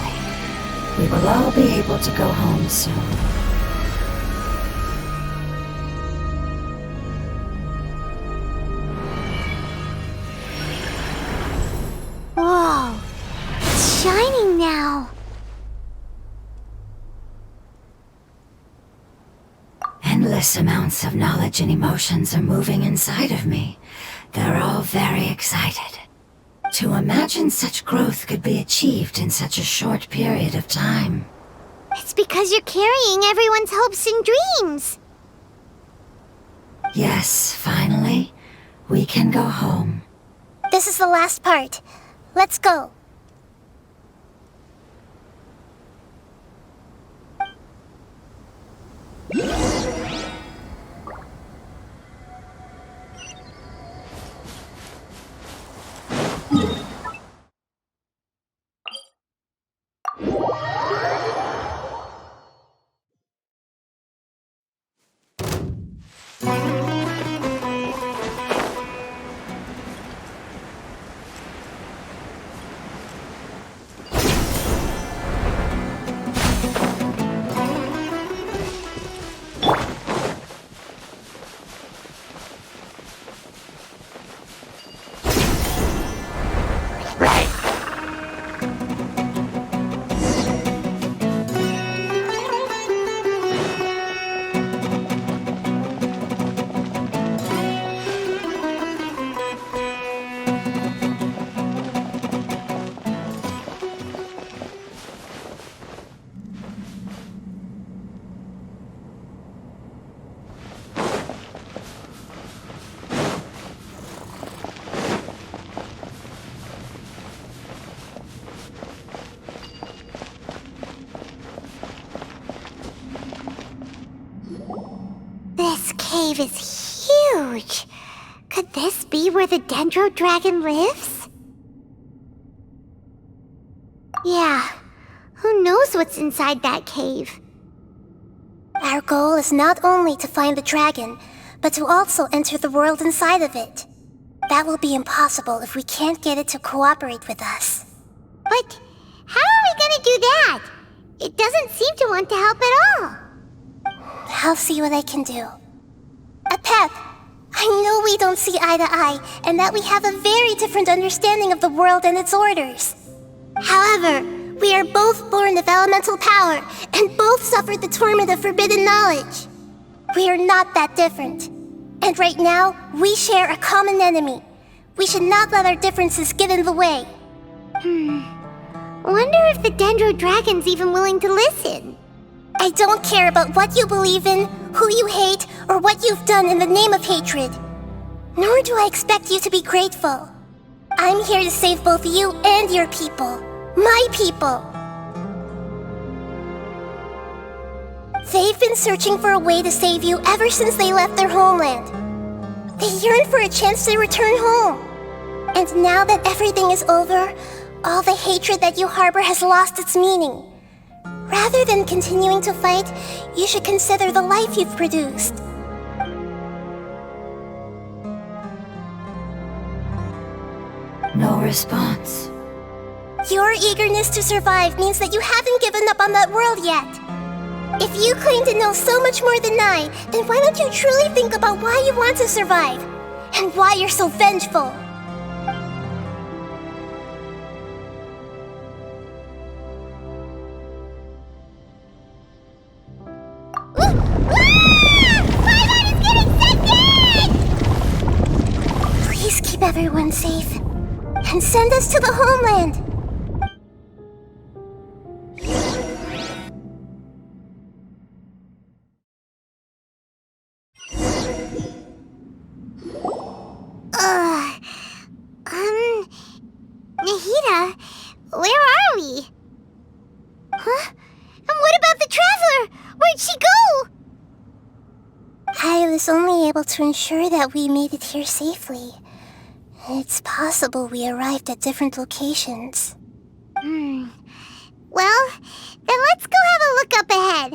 We will all be able to go home soon. Whoa, it's shining now. Endless amounts of knowledge and emotions are moving inside of me. They're all very excited. To imagine such growth could be achieved in such a short period of time. It's because you're carrying everyone's hopes and dreams. Yes, finally, we can go home. This is the last part. Let's go. cave is huge. Could this be where the Dendro Dragon lives? Yeah, who knows what's inside that cave? Our goal is not only to find the dragon, but to also enter the world inside of it. That will be impossible if we can't get it to cooperate with us. But how are we gonna do that? It doesn't seem to want to help at all. I'll see what I can do. Apep, I know we don't see eye to eye, and that we have a very different understanding of the world and its orders. However, we are both born of elemental power, and both suffered the torment of forbidden knowledge. We are not that different. And right now, we share a common enemy. We should not let our differences get in the way. Wonder if the Dendro Dragon's even willing to listen. I don't care about what you believe in, who you hate, or what you've done in the name of hatred. Nor do I expect you to be grateful. I'm here to save both you and your people. My people. They've been searching for a way to save you ever since they left their homeland. They yearn for a chance to return home. And now that everything is over, all the hatred that you harbor has lost its meaning. Rather than continuing to fight, you should consider the life you've produced. No response. Your eagerness to survive means that you haven't given up on that world yet. If you claim to know so much more than I, then why don't you truly think about why you want to survive? And why you're so vengeful? Paimon is getting sucked in! Please keep everyone safe. And send us to the homeland. Nahida, where are we? Huh? And what about the Traveler? Where'd she go? I was only able to ensure that we made it here safely. It's possible we arrived at different locations. Well, then let's go have a look up ahead.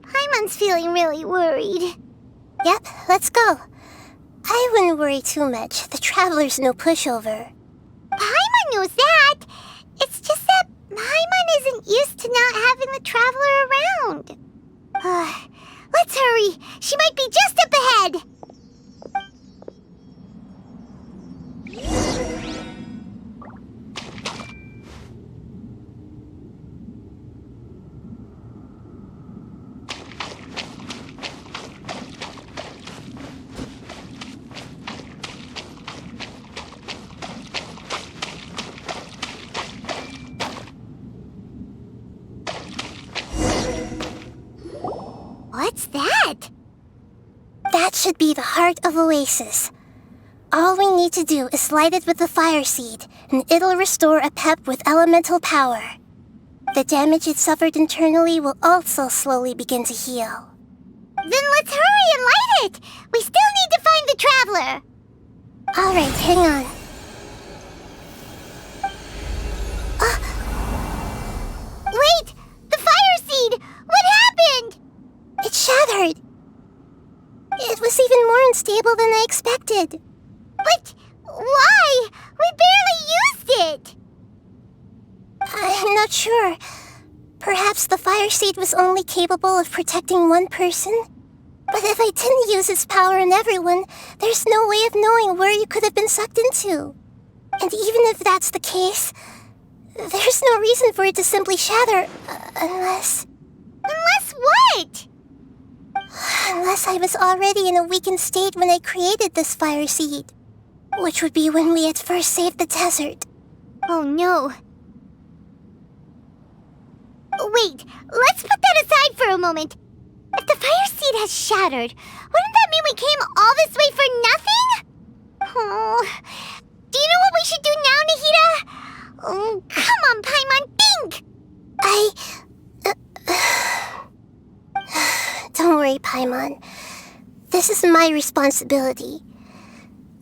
Paimon's feeling really worried. Yep, let's go. I wouldn't worry too much. The Traveler's no pushover. Paimon knows that. It's just that Paimon isn't used to not having the Traveler around. Let's hurry. She might be just up ahead. What's that? That should be the heart of Oasis. All we need to do is light it with the fire seed, and it'll restore Apep with elemental power. The damage it suffered internally will also slowly begin to heal. Then let's hurry and light it! We still need to find the Traveler! Alright, hang on. Wait! The fire seed! What happened? It shattered! It was even more unstable than I expected. But why? We barely used it! I'm not sure. Perhaps the fire seed was only capable of protecting one person? But if I didn't use its power on everyone, there's no way of knowing where you could have been sucked into. And even if that's the case, there's no reason for it to simply shatter, unless... Unless what? Unless I was already in a weakened state when I created this fire seed. Which would be when we had first saved the desert. Oh no. Wait, let's put that aside for a moment. If the fire seed has shattered, wouldn't that mean we came all this way for nothing? Oh, do you know what we should do now, Nahida? Oh, come on, Paimon, think! Don't worry, Paimon. This This is my responsibility.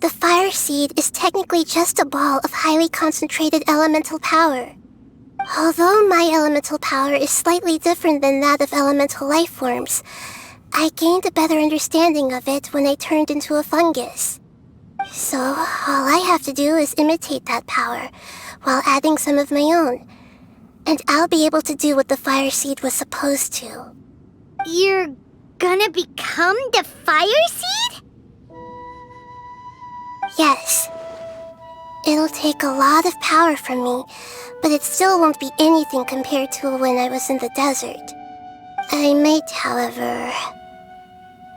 The fire seed is technically just a ball of highly concentrated elemental power. Although my elemental power is slightly different than that of elemental life forms, I gained a better understanding of it when I turned into a fungus. So, all I have to do is imitate that power, while adding some of my own. And I'll be able to do what the fire seed was supposed to. You're gonna become the fire seed? Yes. It'll take a lot of power from me, but it still won't be anything compared to when I was in the desert. I might, however,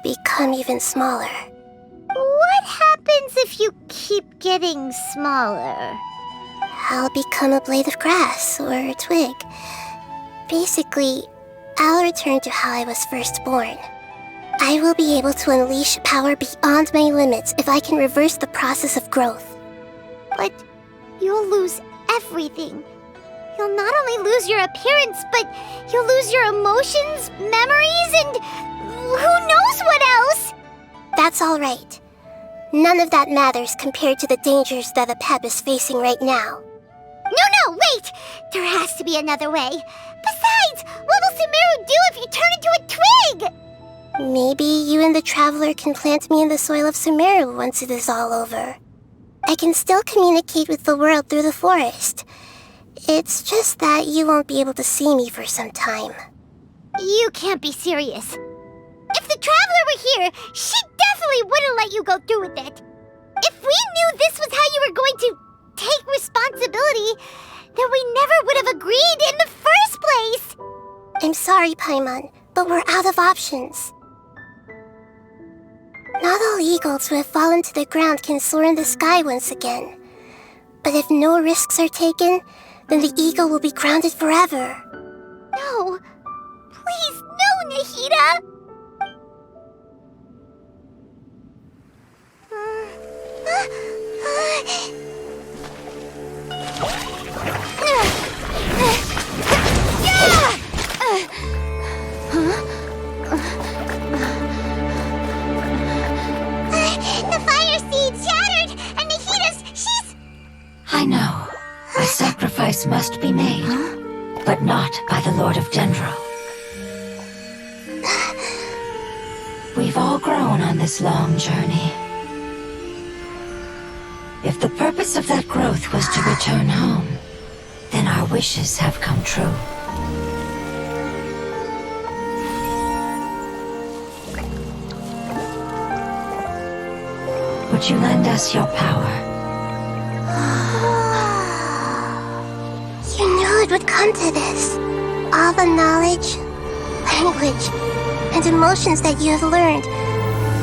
become even smaller. What happens if you keep getting smaller? I'll become a blade of grass or a twig. Basically, I'll return to how I was first born. I will be able to unleash power beyond my limits if I can reverse the process of growth. But you'll lose everything. You'll not only lose your appearance, but you'll lose your emotions, memories, and who knows what else? That's all right. None of that matters compared to the dangers that the Pep is facing right now. No, wait! There has to be another way. Besides, what will Sumeru do if you turn into a twig? Maybe you and the Traveler can plant me in the soil of Sumeru once it is all over. I can still communicate with the world through the forest. It's just that you won't be able to see me for some time. You can't be serious. If the Traveler were here, she definitely wouldn't let you go through with it. If we knew this was how you were going to take responsibility, then we never would have agreed in the first place. I'm sorry, Paimon, but we're out of options. Not all eagles who have fallen to the ground can soar in the sky once again. But if no risks are taken, then the eagle will be grounded forever. No. Please, no, Nahida! The fire seed shattered, and she's... I know. A sacrifice must be made, but not by the Lord of Dendro. We've all grown on this long journey. If the purpose of that growth was to return home, then our wishes have come true. Would you lend us your power? You knew it would come to this. All the knowledge, language, and emotions that you have learned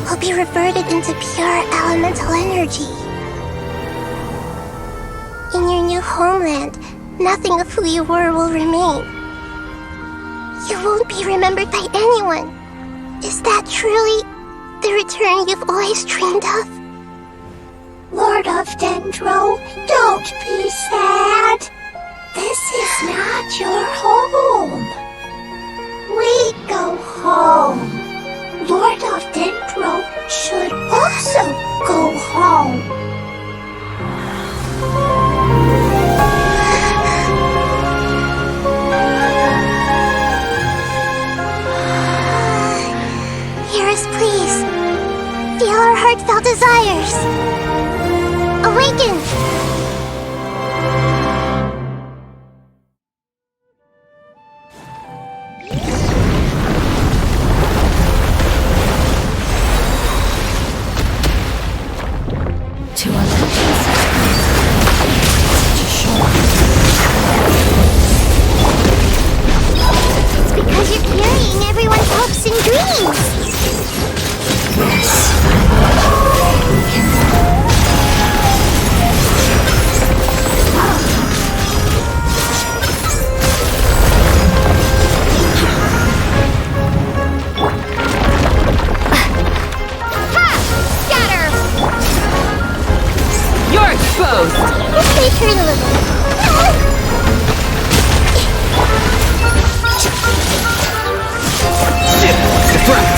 will be reverted into pure elemental energy. In your new homeland, nothing of who you were will remain. You won't be remembered by anyone. Is that truly the return you've always dreamed of? Lord of Dendro, don't be sad. This is not your home. We go home. Lord of Dendro should also go home. Hear us, please. Feel our heartfelt desires. Awaken! To a legend such a shore. It's because you're carrying everyone's hopes and dreams. Yes. We can You're exposed! Stay true a little. The threat!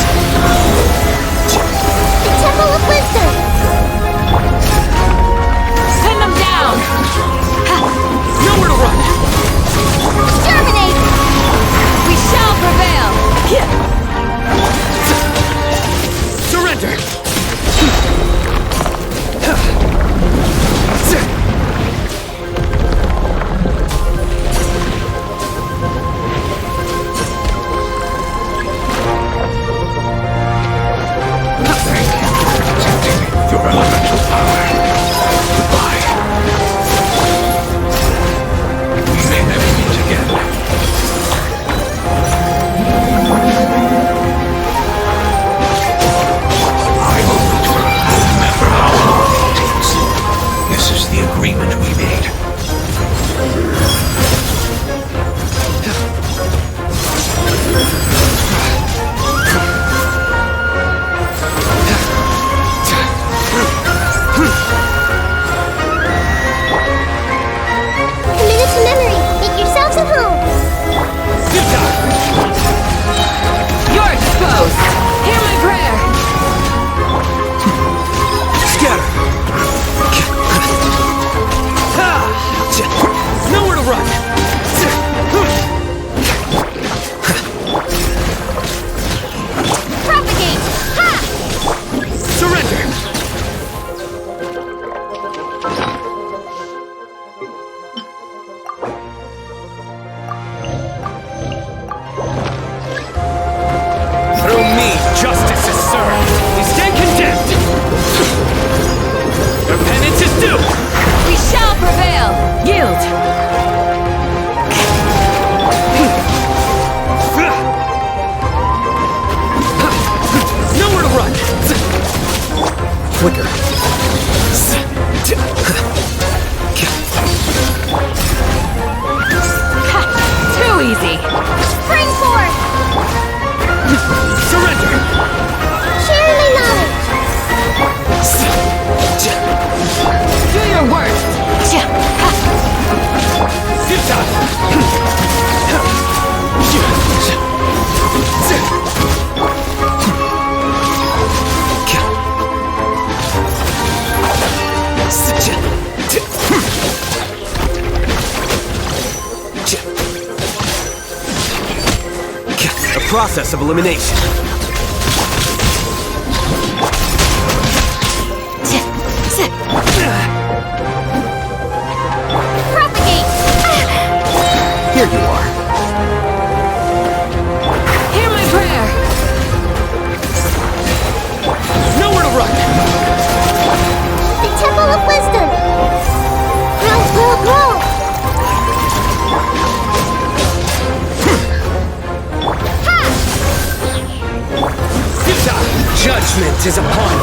Ha! Too easy! Spring forth! Surrender! Share my knowledge! Do your worst! A process of elimination. Propagate! Here you are. Hear my prayer! Nowhere to run! The Temple of Wisdom! Grow! Judgment is upon you.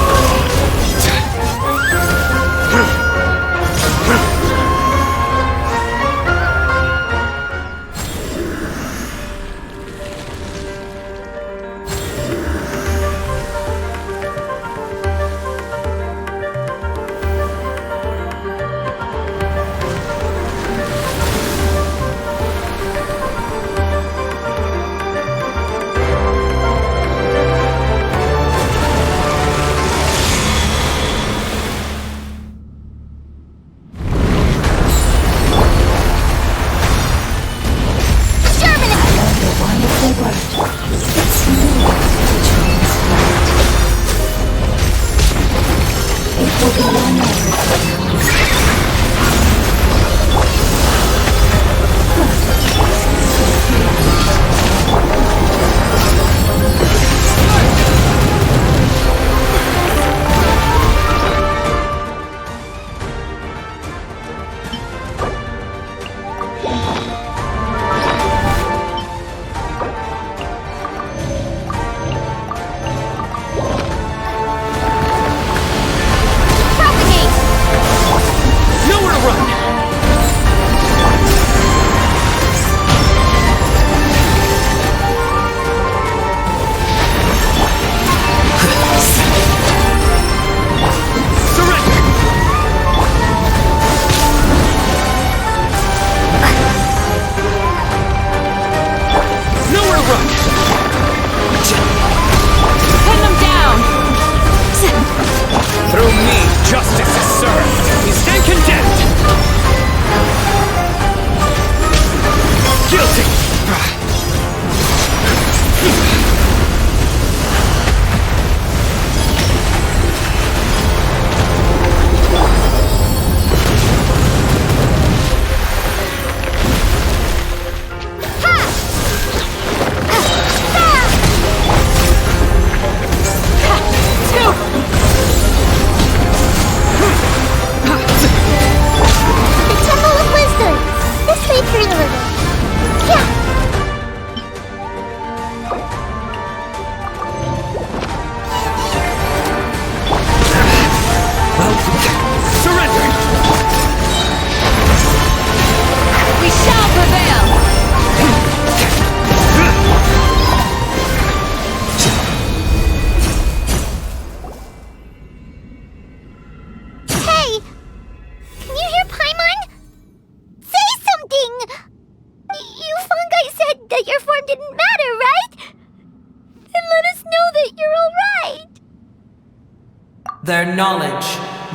Their knowledge,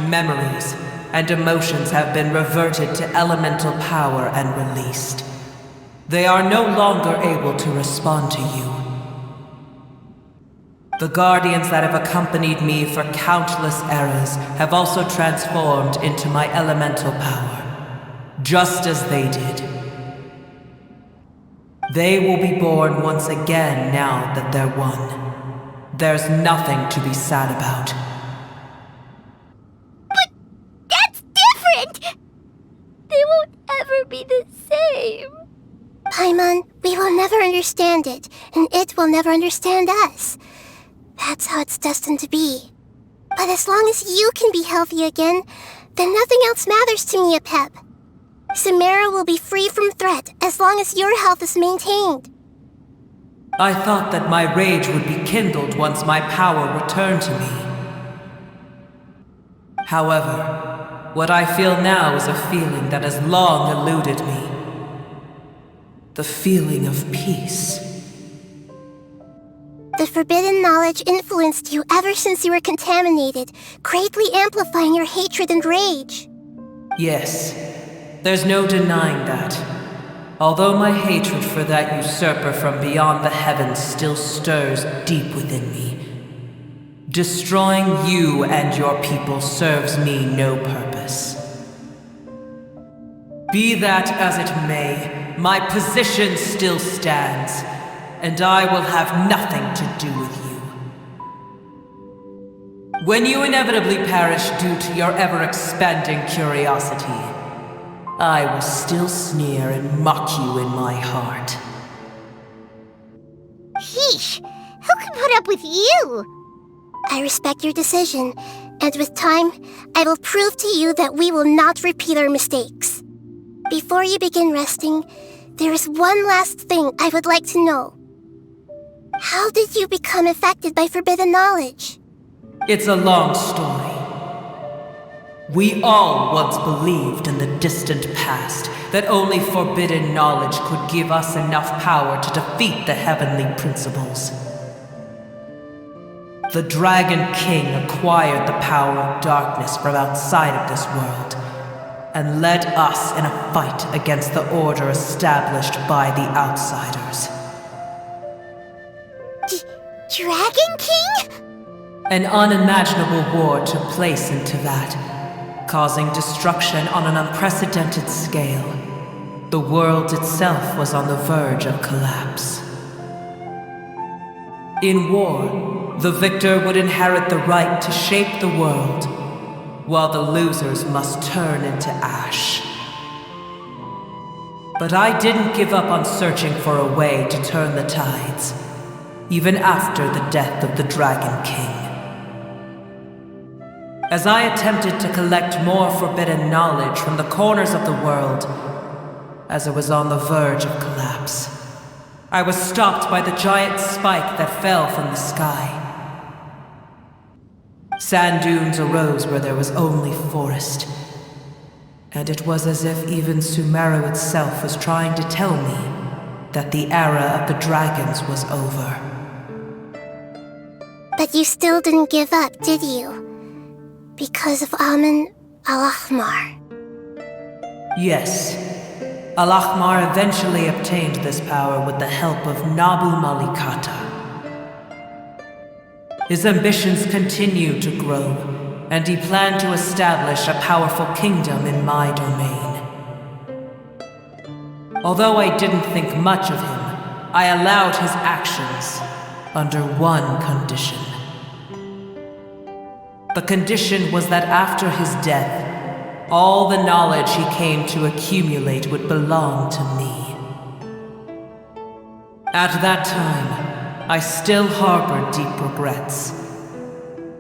memories, and emotions have been reverted to elemental power and released. They are no longer able to respond to you. The Guardians that have accompanied me for countless eras have also transformed into my elemental power, just as they did. They will be born once again now that they're one. There's nothing to be sad about. But that's different! They won't ever be the same. Paimon, we will never understand it, and it will never understand us. That's how it's destined to be. But as long as you can be healthy again, then nothing else matters to me, Apep. Sumeru will be free from threat as long as your health is maintained. I thought that my rage would be kindled once my power returned to me. However, what I feel now is a feeling that has long eluded me. The feeling of peace. The forbidden knowledge influenced you ever since you were contaminated, greatly amplifying your hatred and rage. Yes, there's no denying that. Although my hatred for that usurper from beyond the heavens still stirs deep within me, destroying you and your people serves me no purpose. Be that as it may, my position still stands, and I will have nothing to do with you. When you inevitably perish due to your ever-expanding curiosity, I will still sneer and mock you in my heart. Yeesh! Who can put up with you? I respect your decision, and with time, I will prove to you that we will not repeat our mistakes. Before you begin resting, there is one last thing I would like to know. How did you become affected by forbidden knowledge? It's a long story. We all once believed in the distant past that only forbidden knowledge could give us enough power to defeat the heavenly principles. The Dragon King acquired the power of darkness from outside of this world and led us in a fight against the order established by the outsiders. Dragon King? An unimaginable war took place into that, causing destruction on an unprecedented scale. The world itself was on the verge of collapse. In war, the victor would inherit the right to shape the world, while the losers must turn into ash. But I didn't give up on searching for a way to turn the tides, even after the death of the Dragon King. As I attempted to collect more forbidden knowledge from the corners of the world, as it was on the verge of collapse, I was stopped by the giant spike that fell from the sky. Sand dunes arose where there was only forest, and it was as if even Sumeru itself was trying to tell me that the era of the dragons was over. But you still didn't give up, did you? Because of Amun Al-Ahmar. Yes. Al-Ahmar eventually obtained this power with the help of Nabu Malikata. His ambitions continued to grow, and he planned to establish a powerful kingdom in my domain. Although I didn't think much of him, I allowed his actions under one condition. The condition was that after his death, all the knowledge he came to accumulate would belong to me. At that time, I still harbored deep regrets.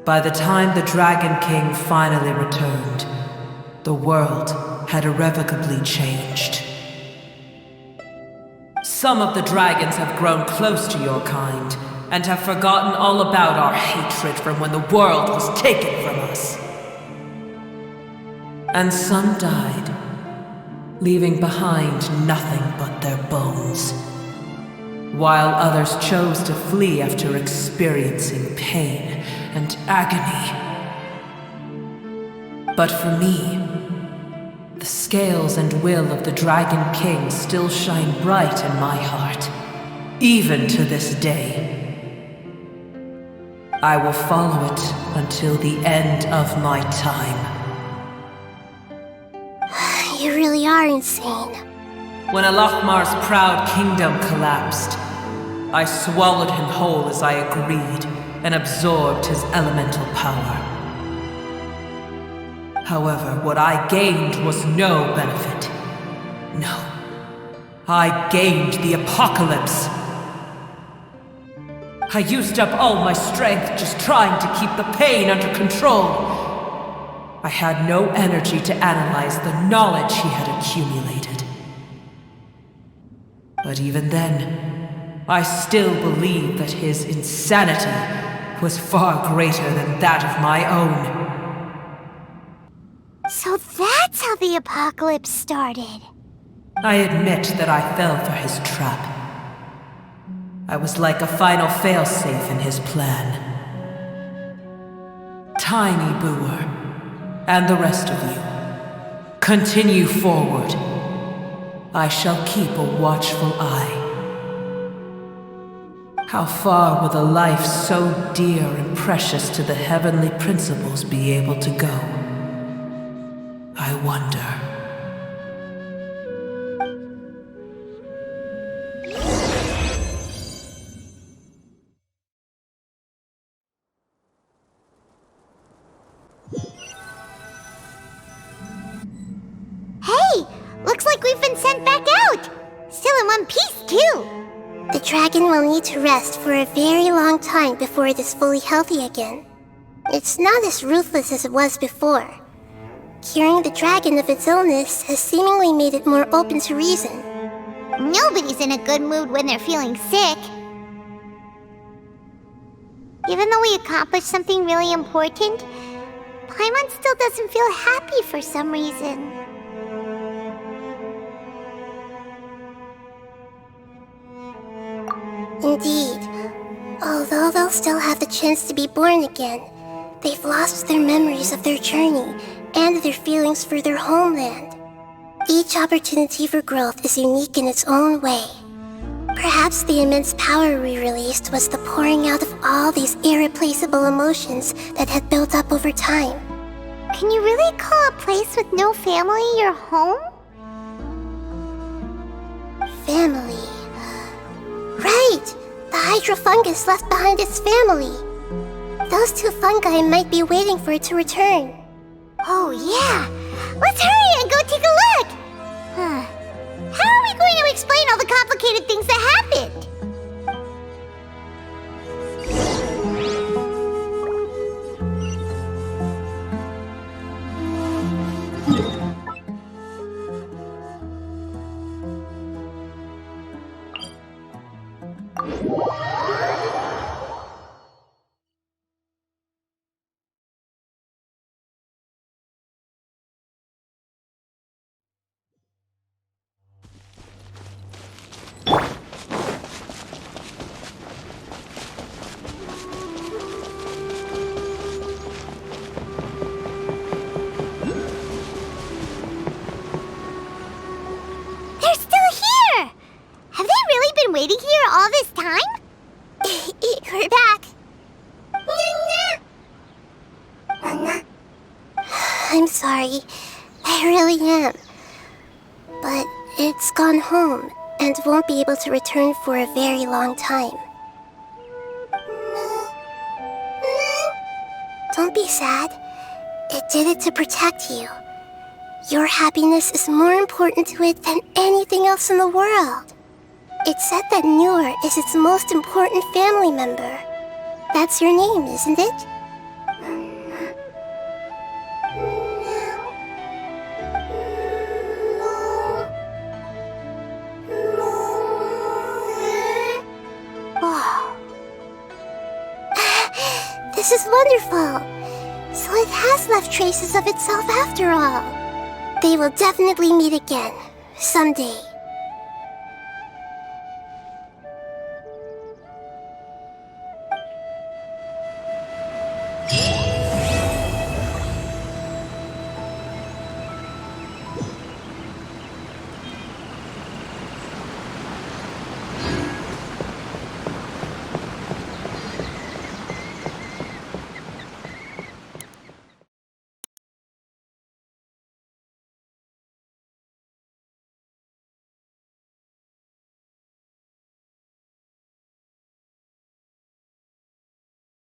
By the time the Dragon King finally returned, the world had irrevocably changed. Some of the dragons have grown close to your kind, and have forgotten all about our hatred from when the world was taken from us. And some died, leaving behind nothing but their bones, while others chose to flee after experiencing pain and agony. But for me, the scales and will of the Dragon King still shine bright in my heart, even to this day. I will follow it until the end of my time. You really are insane. When Al-Ahmar's proud kingdom collapsed, I swallowed him whole as I agreed and absorbed his elemental power. However, what I gained was no benefit. No. I gained the apocalypse. I used up all my strength just trying to keep the pain under control. I had no energy to analyze the knowledge he had accumulated. But even then, I still believed that his insanity was far greater than that of my own. So that's how the apocalypse started. I admit that I fell for his trap. I was like a final failsafe in his plan. Tiny Booer, and the rest of you, continue forward. I shall keep a watchful eye. How far will a life so dear and precious to the heavenly principles be able to go? I wonder. Hey! Looks like we've been sent back out! Still in one piece, too! The dragon will need to rest for a very long time before it is fully healthy again. It's not as ruthless as it was before. Curing the dragon of its illness has seemingly made it more open to reason. Nobody's in a good mood when they're feeling sick. Even though we accomplished something really important, Paimon still doesn't feel happy for some reason. Indeed. Although they'll still have the chance to be born again, they've lost their memories of their journey and their feelings for their homeland. Each opportunity for growth is unique in its own way. Perhaps the immense power we released was the pouring out of all these irreplaceable emotions that had built up over time. Can you really call a place with no family your home? Family. Right! The hydrofungus left behind its family. Those two fungi might be waiting for it to return. Oh yeah! Let's hurry and go take a look! Huh. How are we going to explain all the complicated things that happened? Waiting here all this time? We're back. I'm sorry. I really am. But it's gone home and won't be able to return for a very long time. Don't be sad. It did it to protect you. Your happiness is more important to it than anything else in the world. It's said that Noor is its most important family member. That's your name, isn't it? Wow. This is wonderful. So it has left traces of itself after all. They will definitely meet again, someday.